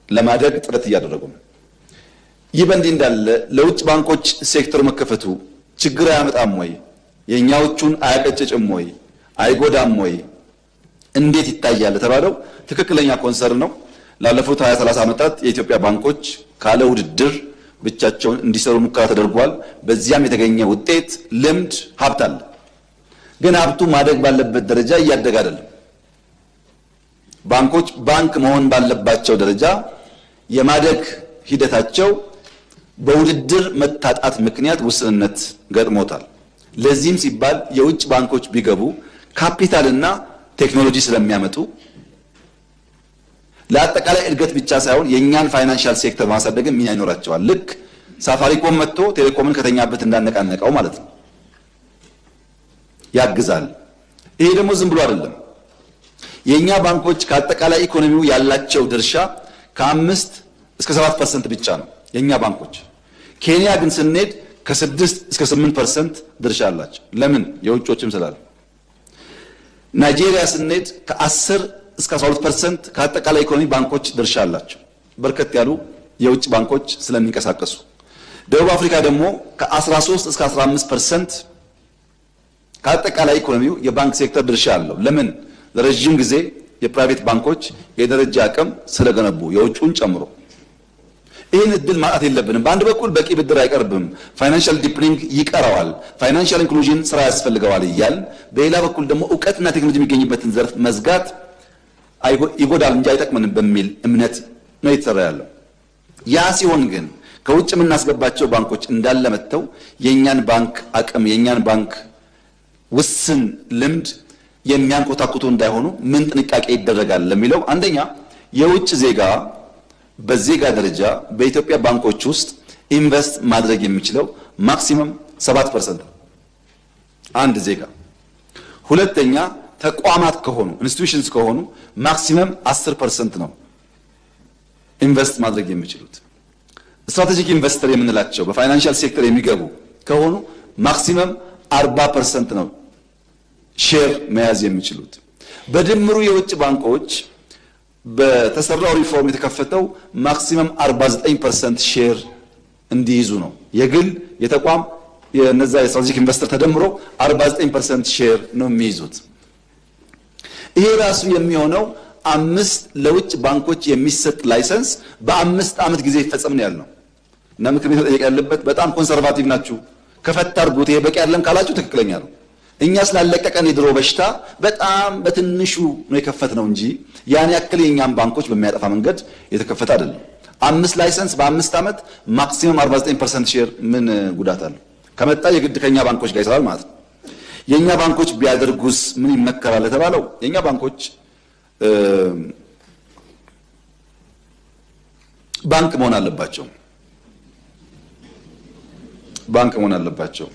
ለማደግ ጥረት እያደረጉ ነው። ይህ በእንዲህ እንዳለ ለውጭ ባንኮች ሴክተሩ መከፈቱ ችግር አያመጣም ወይ? የኛዎቹን አያቀጭጭም ወይ? አይጎዳም ወይ? እንዴት ይታያል ተባለው ትክክለኛ ኮንሰርን ነው። ላለፉት 20-30 ዓመታት የኢትዮጵያ ባንኮች ካለ ውድድር ብቻቸውን እንዲሰሩ ሙከራ ተደርጓል። በዚያም የተገኘ ውጤት፣ ልምድ፣ ሀብት አለ። ግን ሀብቱ ማደግ ባለበት ደረጃ እያደገ አይደለም። ባንኮች ባንክ መሆን ባለባቸው ደረጃ የማደግ ሂደታቸው በውድድር መታጣት ምክንያት ውስንነት ገጥሞታል። ለዚህም ሲባል የውጭ ባንኮች ቢገቡ ካፒታልና ቴክኖሎጂ ስለሚያመጡ ለአጠቃላይ እድገት ብቻ ሳይሆን የኛን ፋይናንሻል ሴክተር ማሳደግም ሚና ይኖራቸዋል። ልክ ሳፋሪኮም መጥቶ ቴሌኮምን ከተኛበት እንዳነቃነቀው ማለት ነው። ያግዛል። ይሄ ደግሞ ዝም ብሎ አይደለም። የኛ ባንኮች ከአጠቃላይ ኢኮኖሚው ያላቸው ድርሻ ከ5 እስከ 7% ብቻ ነው የኛ ባንኮች። ኬንያ ግን ስንሄድ ከ6 እስከ 8% ድርሻ አላቸው። ለምን? የውጮችም ስላለ። ናይጄሪያ ስንሄድ ከ10 እስከ 12% ከአጠቃላይ ኢኮኖሚ ባንኮች ድርሻ አላቸው፣ በርከት ያሉ የውጭ ባንኮች ስለሚንቀሳቀሱ። ደቡብ አፍሪካ ደግሞ ከ13 እስከ 15% ከአጠቃላይ ኢኮኖሚው የባንክ ሴክተር ድርሻ አለው። ለምን? ለረጅም ጊዜ የፕራይቬት ባንኮች የደረጃ አቅም ስለገነቡ የውጭውን ጨምሮ። ይህን እድል ማጣት የለብንም። በአንድ በኩል በቂ ብድር አይቀርብም፣ ፋይናንሻል ዲፕኒንግ ይቀረዋል፣ ፋይናንሻል ኢንክሉዥን ስራ ያስፈልገዋል እያል፣ በሌላ በኩል ደግሞ እውቀትና ቴክኖሎጂ የሚገኝበትን ዘርፍ መዝጋት ይጎዳል እንጂ አይጠቅምንም በሚል እምነት ነው የተሰራ ያለው። ያ ሲሆን ግን ከውጭ የምናስገባቸው ባንኮች እንዳለ መጥተው የኛን ባንክ አቅም የኛን ባንክ ውስን ልምድ የሚያንኮታኩቱ እንዳይሆኑ ምን ጥንቃቄ ይደረጋል ለሚለው፣ አንደኛ የውጭ ዜጋ በዜጋ ደረጃ በኢትዮጵያ ባንኮች ውስጥ ኢንቨስት ማድረግ የሚችለው ማክሲመም 7% አንድ ዜጋ። ሁለተኛ ተቋማት ከሆኑ ኢንስቲትዩሽንስ ከሆኑ ማክሲመም 10% ነው ኢንቨስት ማድረግ የሚችሉት። ስትራቴጂክ ኢንቨስተር የምንላቸው በፋይናንሻል ሴክተር የሚገቡ ከሆኑ ማክሲመም 40% ነው ሼር መያዝ የሚችሉት። በድምሩ የውጭ ባንኮች በተሰራው ሪፎርም የተከፈተው ማክሲመም 49% ሼር እንዲይዙ ነው። የግል የተቋም የነዛ የስትራቴጂክ ኢንቨስተር ተደምሮ 49% ሼር ነው የሚይዙት። ይሄ ራሱ የሚሆነው 5 ለውጭ ባንኮች የሚሰጥ ላይሰንስ በ5 ዓመት ጊዜ ይፈጸም ነው ያልነው። እና ምክር ቤት መጠየቅ ያለበት በጣም ኮንሰርቫቲቭ ናችሁ፣ ከፈታ አድርጉት፣ ይሄ በቂ አይደለም ካላችሁ ትክክለኛ ነው። እኛ ስላለቀቀን የድሮ በሽታ በጣም በትንሹ ነው የከፈትነው እንጂ ያን ያክል የኛም ባንኮች በሚያጠፋ መንገድ የተከፈተ አይደለም። 5 ላይሰንስ በ5 ዓመት ማክሲመም 49% ሼር ምን ጉዳት አለው? ከመጣ የግድ ከኛ ባንኮች ጋር ይሰራል ማለት ነው። የኛ ባንኮች ቢያደርጉስ ምን ይመከራል የተባለው? የኛ ባንኮች ባንክ መሆን አለባቸው። ባንክ መሆን አለባቸው።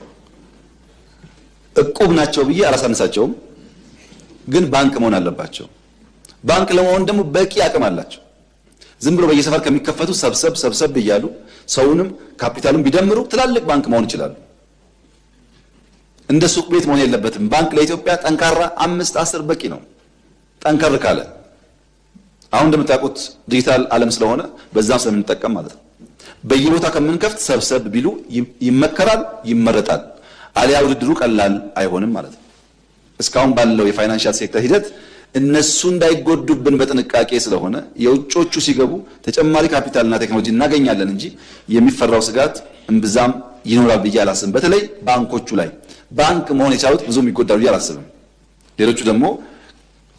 እቁብ ናቸው ብዬ አላሳንሳቸውም፣ ግን ባንክ መሆን አለባቸው። ባንክ ለመሆን ደግሞ በቂ አቅም አላቸው። ዝም ብሎ በየሰፈር ከሚከፈቱ ሰብሰብ እያሉ ሰውንም ካፒታሉን ቢደምሩ ትላልቅ ባንክ መሆን ይችላሉ። እንደ ሱቅ ቤት መሆን የለበትም። ባንክ ለኢትዮጵያ ጠንካራ 5-10 በቂ ነው። ጠንከር ካለ አሁን እንደምታውቁት ዲጂታል ዓለም ስለሆነ በዛም ስለምንጠቀም ማለት ነው። በየቦታ ከምንከፍት ሰብሰብ ቢሉ ይመከራል፣ ይመረጣል። አሊያ ውድድሩ ቀላል አይሆንም ማለት ነው። እስካሁን ባለው የፋይናንሻል ሴክተር ሂደት እነሱ እንዳይጎዱብን በጥንቃቄ ስለሆነ የውጮቹ ሲገቡ ተጨማሪ ካፒታልና ቴክኖሎጂ እናገኛለን እንጂ የሚፈራው ስጋት እምብዛም ይኖራል ብዬ አላስብም። በተለይ ባንኮቹ ላይ ባንክ መሆን የቻሉት ብዙ የሚጎዳሉ ብዬ አላስብም። ሌሎቹ ደግሞ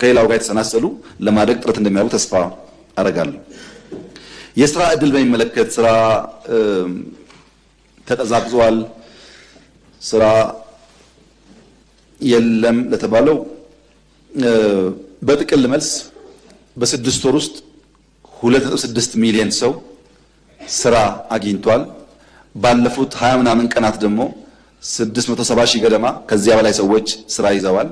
ከሌላው ጋር የተሰናሰሉ ለማደግ ጥረት እንደሚያደርጉ ተስፋ አደርጋለሁ። የስራ ዕድል በሚመለከት ስራ ተቀዛቅዟል፣ ስራ የለም ለተባለው በጥቅል መልስ በ6 ወር ውስጥ 2.6 ሚሊዮን ሰው ስራ አግኝቷል። ባለፉት 20 ምናምን ቀናት ደግሞ 670 ሺህ ገደማ ከዚያ በላይ ሰዎች ስራ ይዘዋል።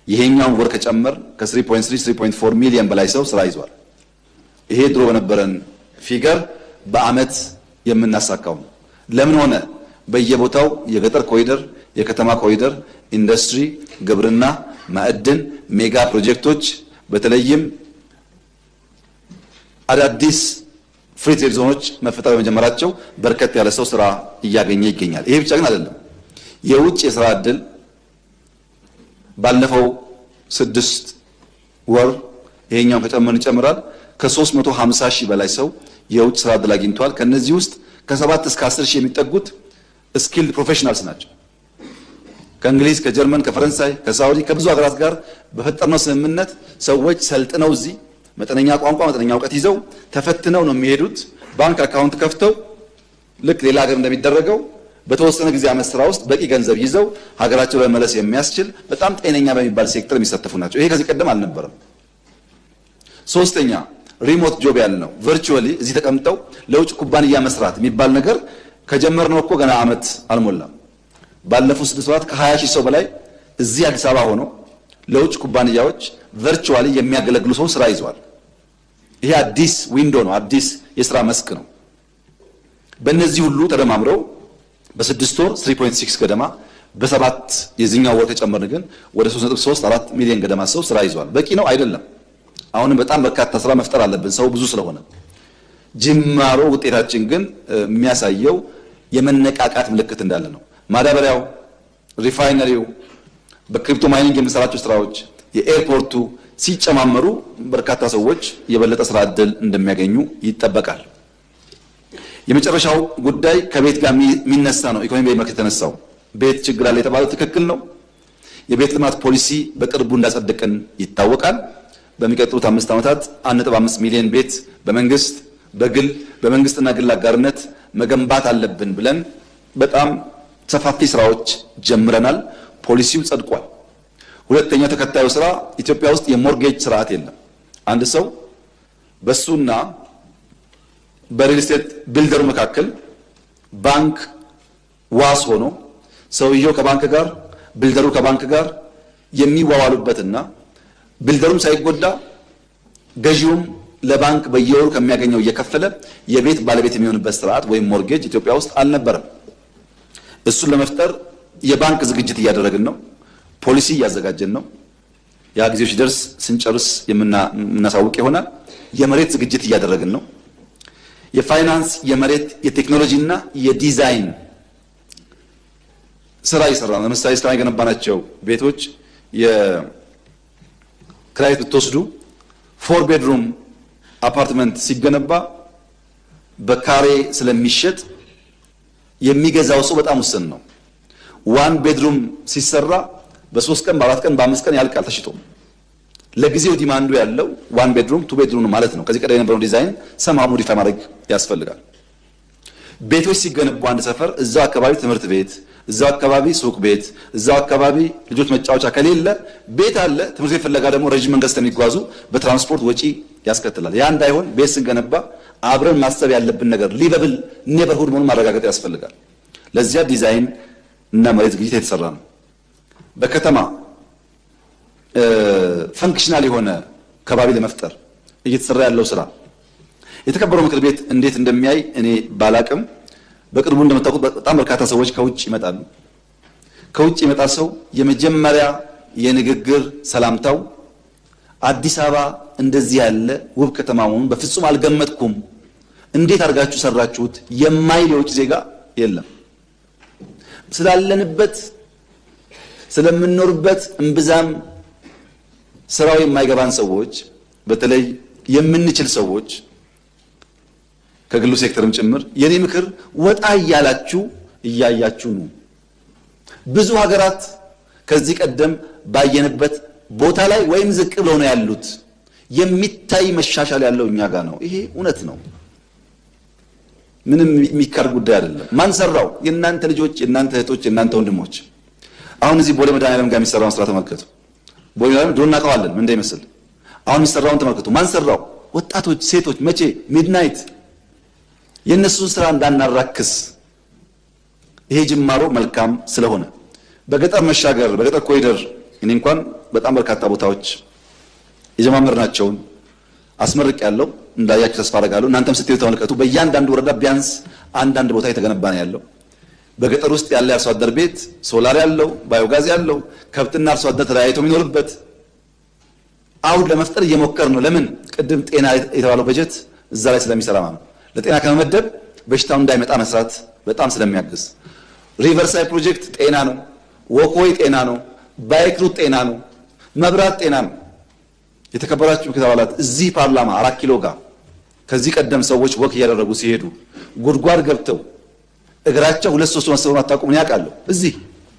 ይሄኛውን ወር ከጨመር ከ3.3 3.4 ሚሊዮን በላይ ሰው ስራ ይዟል። ይሄ ድሮ በነበረን ፊገር በአመት የምናሳካው ነው። ለምን ሆነ? በየቦታው የገጠር ኮሪደር፣ የከተማ ኮሪደር፣ ኢንዱስትሪ፣ ግብርና፣ ማዕድን፣ ሜጋ ፕሮጀክቶች በተለይም አዳዲስ ፍሪ ትሬድ ዞኖች መፈጠር በመጀመራቸው በርከት ያለ ሰው ስራ እያገኘ ይገኛል። ይሄ ብቻ ግን አይደለም። የውጭ የስራ ዕድል ባለፈው 6 ወር ይሄኛው ከጨመርን ይጨምራል ከ350 ሺህ በላይ ሰው የውጭ ስራ ዕድል አግኝቷል። ከነዚህ ውስጥ ከ7 እስከ 10 ሺህ የሚጠጉት ስኪልድ ፕሮፌሽናልስ ናቸው። ከእንግሊዝ፣ ከጀርመን፣ ከፈረንሳይ፣ ከሳውዲ ከብዙ ሀገራት ጋር በፈጠርነው ስምምነት ሰዎች ሰልጥነው እዚህ መጠነኛ ቋንቋ መጠነኛ እውቀት ይዘው ተፈትነው ነው የሚሄዱት። ባንክ አካውንት ከፍተው ልክ ሌላ ሀገር እንደሚደረገው በተወሰነ ጊዜ ዓመት ስራ ውስጥ በቂ ገንዘብ ይዘው ሀገራቸው ለመመለስ የሚያስችል በጣም ጤነኛ በሚባል ሴክተር የሚሳተፉ ናቸው። ይሄ ከዚህ ቀደም አልነበረም። ሶስተኛ ሪሞት ጆብ ያልነው ቨርቹዋሊ እዚህ ተቀምጠው ለውጭ ኩባንያ መስራት የሚባል ነገር ከጀመርነው እኮ ገና ዓመት አልሞላም። ባለፉት 6 ወራት ከ20 ሺህ ሰው በላይ እዚህ አዲስ አበባ ሆኖ ለውጭ ኩባንያዎች ቨርቹዋሊ የሚያገለግሉ ሰው ስራ ይዟል። ይሄ አዲስ ዊንዶ ነው፣ አዲስ የስራ መስክ ነው። በእነዚህ ሁሉ ተደማምረው በ6 ወር 3.6 ገደማ በ7 የዚህኛው ወር ከጨመርን ግን ወደ 3.34 ሚሊዮን ገደማ ሰው ስራ ይዟል። በቂ ነው አይደለም። አሁንም በጣም በርካታ ስራ መፍጠር አለብን፣ ሰው ብዙ ስለሆነ። ጅማሮ ውጤታችን ግን የሚያሳየው የመነቃቃት ምልክት እንዳለ ነው። ማዳበሪያው፣ ሪፋይነሪው፣ በክሪፕቶ ማይኒንግ የምንሰራቸው ስራዎች፣ የኤርፖርቱ ሲጨማመሩ በርካታ ሰዎች የበለጠ ስራ ዕድል እንደሚያገኙ ይጠበቃል። የመጨረሻው ጉዳይ ከቤት ጋር የሚነሳ ነው። ኢኮኖሚ በመልክ የተነሳው ቤት ችግር አለ የተባለው ትክክል ነው። የቤት ልማት ፖሊሲ በቅርቡ እንዳጸደቅን ይታወቃል። በሚቀጥሉት 5 ዓመታት 1.5 ሚሊዮን ቤት በመንግስት በግል በመንግስትና ግል አጋርነት መገንባት አለብን ብለን በጣም ሰፋፊ ስራዎች ጀምረናል። ፖሊሲው ጸድቋል። ሁለተኛው ተከታዩ ስራ ኢትዮጵያ ውስጥ የሞርጌጅ ስርዓት የለም። አንድ ሰው በሱና በሪል ስቴት ቢልደሩ መካከል ባንክ ዋስ ሆኖ ሰውየው ከባንክ ጋር ቢልደሩ ከባንክ ጋር የሚዋዋሉበትና ቢልደሩም ሳይጎዳ ገዢውም ለባንክ በየወሩ ከሚያገኘው እየከፈለ የቤት ባለቤት የሚሆንበት ስርዓት ወይም ሞርጌጅ ኢትዮጵያ ውስጥ አልነበረም። እሱን ለመፍጠር የባንክ ዝግጅት እያደረግን ነው። ፖሊሲ እያዘጋጀን ነው። ያ ጊዜው ሲደርስ ስንጨርስ የምናሳውቅ ይሆናል። የመሬት ዝግጅት እያደረግን ነው። የፋይናንስ፣ የመሬት፣ የቴክኖሎጂና የዲዛይን ስራ ይሰራል። ለምሳሌ እስካሁን የገነባናቸው ቤቶች የክራይ ብትወስዱ 4 ቤድሩም አፓርትመንት ሲገነባ በካሬ ስለሚሸጥ የሚገዛው ሰው በጣም ውስን ነው። 1 ቤድሩም ሲሰራ በ3 ቀን በ4 ቀን በ5 ቀን ያልቃል ተሽጦ። ለጊዜው ዲማንዱ ያለው 1 ቤድሩም 2 ቤድሩም ማለት ነው። ከዚህ ቀደም የነበረው ዲዛይን ሰማው ሞዲፋይ ማድረግ ያስፈልጋል። ቤቶች ሲገነቡ አንድ ሰፈር እዛው አካባቢ ትምህርት ቤት፣ እዛው አካባቢ ሱቅ ቤት፣ እዛው አካባቢ ልጆች መጫወቻ ከሌለ ቤት አለ ትምህርት ቤት ፍለጋ ደግሞ ረጅም መንገድ ስለሚጓዙ በትራንስፖርት ወጪ ያስከትላል። ያ እንዳይሆን ቤት ስንገነባ አብረን ማሰብ ያለብን ነገር ሊቨብል ኔበርሁድ መሆኑን ማረጋገጥ ያስፈልጋል። ለዚያ ዲዛይን እና መሬት ዝግጅት የተሰራ ነው። በከተማ ፈንክሽናል የሆነ ከባቢ ለመፍጠር እየተሰራ ያለው ስራ የተከበረው ምክር ቤት እንዴት እንደሚያይ እኔ ባላቅም በቅርቡ እንደምታውቁት በጣም በርካታ ሰዎች ከውጭ ይመጣሉ። ከውጭ የመጣ ሰው የመጀመሪያ የንግግር ሰላምታው አዲስ አበባ እንደዚህ ያለ ውብ ከተማ መሆኑን በፍጹም አልገመትኩም፣ እንዴት አድርጋችሁ ሰራችሁት የማይል የውጭ ዜጋ የለም። ስላለንበት ስለምንኖርበት እምብዛም ስራው የማይገባን ሰዎች በተለይ የምንችል ሰዎች ከግሉ ሴክተርም ጭምር የኔ ምክር ወጣ እያላችሁ እያያችሁ ነው። ብዙ ሀገራት ከዚህ ቀደም ባየንበት ቦታ ላይ ወይም ዝቅ ብለው ነው ያሉት። የሚታይ መሻሻል ያለው እኛ ጋር ነው። ይሄ እውነት ነው። ምንም የሚካድ ጉዳይ አይደለም። ማን ሰራው? የእናንተ ልጆች፣ የእናንተ እህቶች፣ የእናንተ ወንድሞች። አሁን እዚህ ቦሌ መድኃኒዓለም ጋር የሚሰራውን ስራ ተመልከቱ። ቦሌ መድኃኒዓለም ድሮ እናውቀዋለን ምን እንደሚመስል። አሁን የሚሰራውን ተመልከቱ። ማን ሰራው? ወጣቶች፣ ሴቶች። መቼ? ሚድናይት። የእነሱን ስራ እንዳናራክስ ይሄ ጅማሮ መልካም ስለሆነ በገጠር መሻገር በገጠር ኮሪደር እኔ እንኳን በጣም በርካታ ቦታዎች የጀማመርናቸውን አስመርቅ ያለው እንዳያችሁ ተስፋ አደርጋለሁ። እናንተም ስትሄዱ ተመልከቱ። በእያንዳንዱ ወረዳ ቢያንስ አንዳንድ ቦታ የተገነባ ነው ያለው። በገጠር ውስጥ ያለ አርሶ አደር ቤት ሶላር ያለው ባዮጋዝ ያለው ከብትና አርሶ አደር ተለያይቶ የሚኖርበት አሁን ለመፍጠር እየሞከር ነው። ለምን? ቅድም ጤና የተባለው በጀት እዛ ላይ ስለሚሰራ ማለት ለጤና ከመመደብ በሽታው እንዳይመጣ መስራት በጣም ስለሚያግዝ። ሪቨርሳይድ ፕሮጀክት ጤና ነው። ወኮይ ጤና ነው። ባይክሩት ጤና ነው። መብራት ጤና ነው። የተከበራችሁ ምክር አባላት እዚህ ፓርላማ 4 ኪሎ ጋር ከዚህ ቀደም ሰዎች ወክ እያደረጉ ሲሄዱ ጉድጓድ ገብተው እግራቸው 2-3 መስመሩን አታውቁም ያውቃለሁ። እዚህ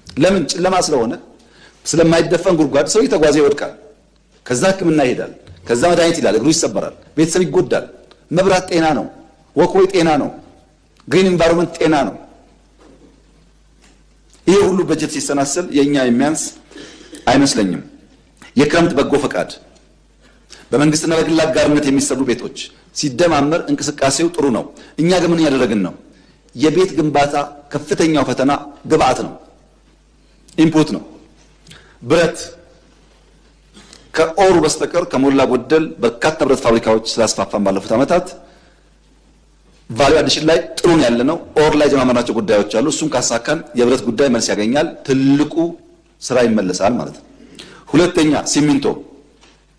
ለምን? ጨለማ ስለሆነ ስለማይደፈን ጉድጓድ ሰው እየተጓዘ ይወድቃል። ከዛ ሕክምና ይሄዳል። ከዛ መድኃኒት ይላል፣ እግሩ ይሰበራል፣ ቤተሰብ ይጎዳል። መብራት ጤና ነው። ወኮይ ጤና ነው። ግሪን ኢንቫይሮንመንት ጤና ነው። ይሄ ሁሉ በጀት ሲሰናሰል የኛ የሚያንስ አይመስለኝም። የክረምት በጎ ፈቃድ በመንግስትና በግል አጋርነት የሚሰሩ ቤቶች ሲደማመር እንቅስቃሴው ጥሩ ነው። እኛ ግን ምን ያደረግን ነው? የቤት ግንባታ ከፍተኛው ፈተና ግብአት ነው፣ ኢንፑት ነው። ብረት ከኦሩ በስተቀር ከሞላ ጎደል በርካታ ብረት ፋብሪካዎች ስላስፋፋን ባለፉት ዓመታት ቫልዩ አዲሽን ላይ ጥሩ ነው ያለነው። ኦር ላይ ጀማመርናቸው ጉዳዮች አሉ። እሱን ካሳካን የብረት ጉዳይ መልስ ያገኛል፣ ትልቁ ስራ ይመለሳል ማለት ነው። ሁለተኛ ሲሚንቶ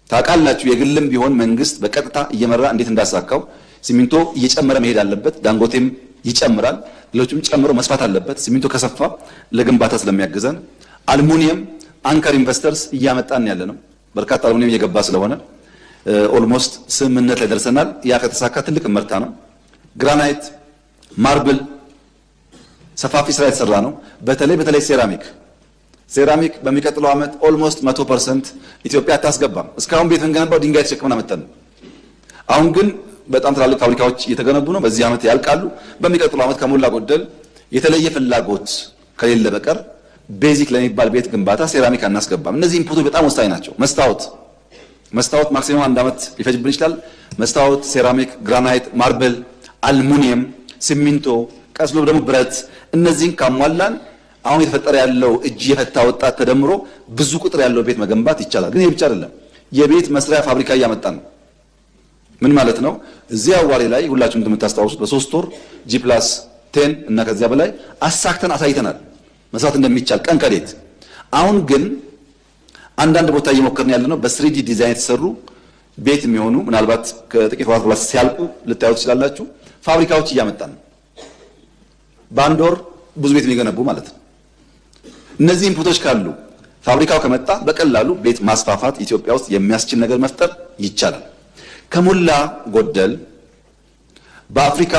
ታውቃላችሁ፣ የግልም ቢሆን መንግስት በቀጥታ እየመራ እንዴት እንዳሳካው ሲሚንቶ እየጨመረ መሄድ አለበት። ዳንጎቴም ይጨምራል፣ ሌሎችም ጨምሮ መስፋት አለበት። ሲሚንቶ ከሰፋ ለግንባታ ስለሚያግዘን አልሙኒየም አንከር ኢንቨስተርስ እያመጣን ያለ ነው። በርካታ አልሙኒየም እየገባ ስለሆነ ኦልሞስት ስምምነት ላይ ደርሰናል። ያ ከተሳካ ትልቅ ምርታ ነው። ግራናይት፣ ማርብል ሰፋፊ ስራ የተሰራ ነው። በተለይ ሴራሚክ በሚቀጥለው ዓመት ኦልሞስት 100% ኢትዮጵያ አታስገባም። እስካሁን ቤት እንገነባው ድንጋይ ተሸክመን አመጣን። አሁን ግን በጣም ትላልቅ ፋብሪካዎች እየተገነቡ ነው። በዚህ ዓመት ያልቃሉ። በሚቀጥለው ዓመት ከሞላ ጎደል የተለየ ፍላጎት ከሌለ በቀር ቤዚክ ለሚባል ቤት ግንባታ ሴራሚክ አናስገባም። እነዚህ ኢንፑቶች በጣም ወሳኝ ናቸው። መስታወት ማክሲመም 1 ዓመት ሊፈጅብን ይችላል። መስታወት፣ ሴራሚክ፣ ግራናይት፣ ማርብል፣ አልሙኒየም፣ ሲሚንቶ፣ ቀስ ብሎ ደግሞ ብረት። እነዚህን ካሟላን አሁን የተፈጠረ ያለው እጅ የፈታ ወጣት ተደምሮ ብዙ ቁጥር ያለው ቤት መገንባት ይቻላል። ግን ይሄ ብቻ አይደለም። የቤት መስሪያ ፋብሪካ እያመጣን ነው። ምን ማለት ነው? እዚህ አዋሪ ላይ ሁላችሁም እንደምታስታውሱት በ3 ወር G+10 እና ከዚያ በላይ አሳክተን አሳይተናል መስራት እንደሚቻል ቀን ከሌት። አሁን ግን አንዳንድ ቦታ እየሞከርን ያለነው በ3D ዲዛይን የተሰሩ ቤት የሚሆኑ ምናልባት ከጥቂት ወራት በኋላ ሲያልቁ ልታዩት ትችላላችሁ። ፋብሪካዎች እያመጣን ነው። በአንድ ወር ብዙ ቤት የሚገነቡ ማለት ነው። እነዚህ ኢንፑቶች ካሉ ፋብሪካው ከመጣ በቀላሉ ቤት ማስፋፋት ኢትዮጵያ ውስጥ የሚያስችል ነገር መፍጠር ይቻላል። ከሞላ ጎደል በአፍሪካ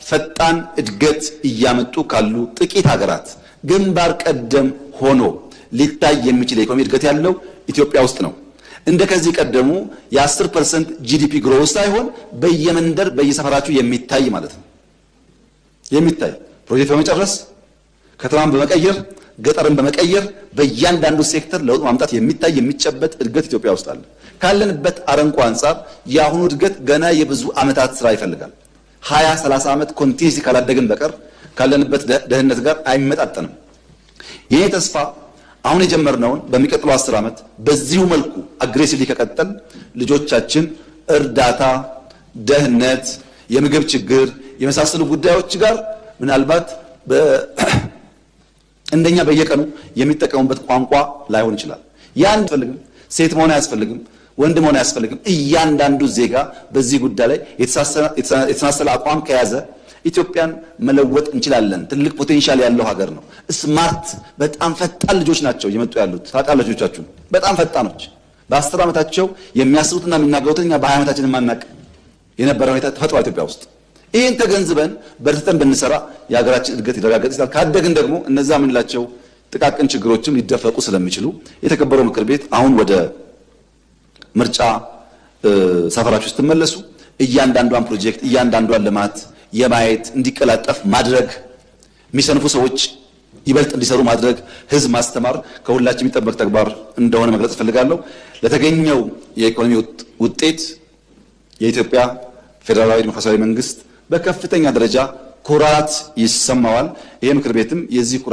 ፈጣን እድገት እያመጡ ካሉ ጥቂት ሀገራት ግንባር ቀደም ሆኖ ሊታይ የሚችል የኢኮኖሚ እድገት ያለው ኢትዮጵያ ውስጥ ነው። እንደ ከዚህ ቀደሙ የ10% ጂዲፒ ግሮዝ ሳይሆን በየመንደር በየሰፈራችሁ የሚታይ ማለት ነው። የሚታይ ፕሮጀክት በመጨረስ ከተማን በመቀየር ገጠርን በመቀየር በእያንዳንዱ ሴክተር ለውጥ ማምጣት የሚታይ የሚጨበጥ እድገት ኢትዮጵያ ውስጥ አለ። ካለንበት አረንቋ አንፃር የአሁኑ እድገት ገና የብዙ ዓመታት ስራ ይፈልጋል። 20-30 ዓመት ኮንቲኒስ ካላደግን በቀር ካለንበት ደህንነት ጋር አይመጣጠንም። ይሄ ተስፋ አሁን የጀመርነውን በሚቀጥለው 10 ዓመት በዚሁ መልኩ አግሬሲቭሊ ከቀጠል ልጆቻችን እርዳታ፣ ደህንነት፣ የምግብ ችግር የመሳሰሉ ጉዳዮች ጋር ምናልባት እንደኛ በየቀኑ የሚጠቀሙበት ቋንቋ ላይሆን ይችላል። ያን ፈልግም ሴት መሆን አያስፈልግም፣ ወንድ መሆን አያስፈልግም። እያንዳንዱ ዜጋ በዚህ ጉዳይ ላይ የተሳሰለ አቋም ከያዘ ኢትዮጵያን መለወጥ እንችላለን። ትልቅ ፖቴንሻል ያለው ሀገር ነው። ስማርት በጣም ፈጣን ልጆች ናቸው እየመጡ ያሉት። ታውቃላችሁ፣ ልጆቻችሁ በጣም ፈጣኖች። በ10 ዓመታቸው የሚያስቡትና የሚናገሩትን እኛ በ20 ዓመታችን የማናውቅ የነበረ ሁኔታ ተፈጥሯል ኢትዮጵያ ውስጥ። ይህን ተገንዝበን በርትተን ብንሰራ የሀገራችን እድገት ይረጋገጥ ይችላል። ካደግን ደግሞ እነዛ የምንላቸው ጥቃቅን ችግሮችም ሊደፈቁ ስለሚችሉ የተከበረው ምክር ቤት አሁን ወደ ምርጫ ሰፈራችሁ ስትመለሱ እያንዳንዷን ፕሮጀክት እያንዳንዷን ልማት የማየት እንዲቀላጠፍ ማድረግ፣ የሚሰንፉ ሰዎች ይበልጥ እንዲሰሩ ማድረግ፣ ህዝብ ማስተማር ከሁላችን የሚጠበቅ ተግባር እንደሆነ መግለጽ እፈልጋለሁ። ለተገኘው የኢኮኖሚ ውጤት የኢትዮጵያ ፌዴራላዊ ዲሞክራሲያዊ መንግስት በከፍተኛ ደረጃ ኩራት ይሰማዋል። ይሄ ምክር ቤትም የዚህ ኩራት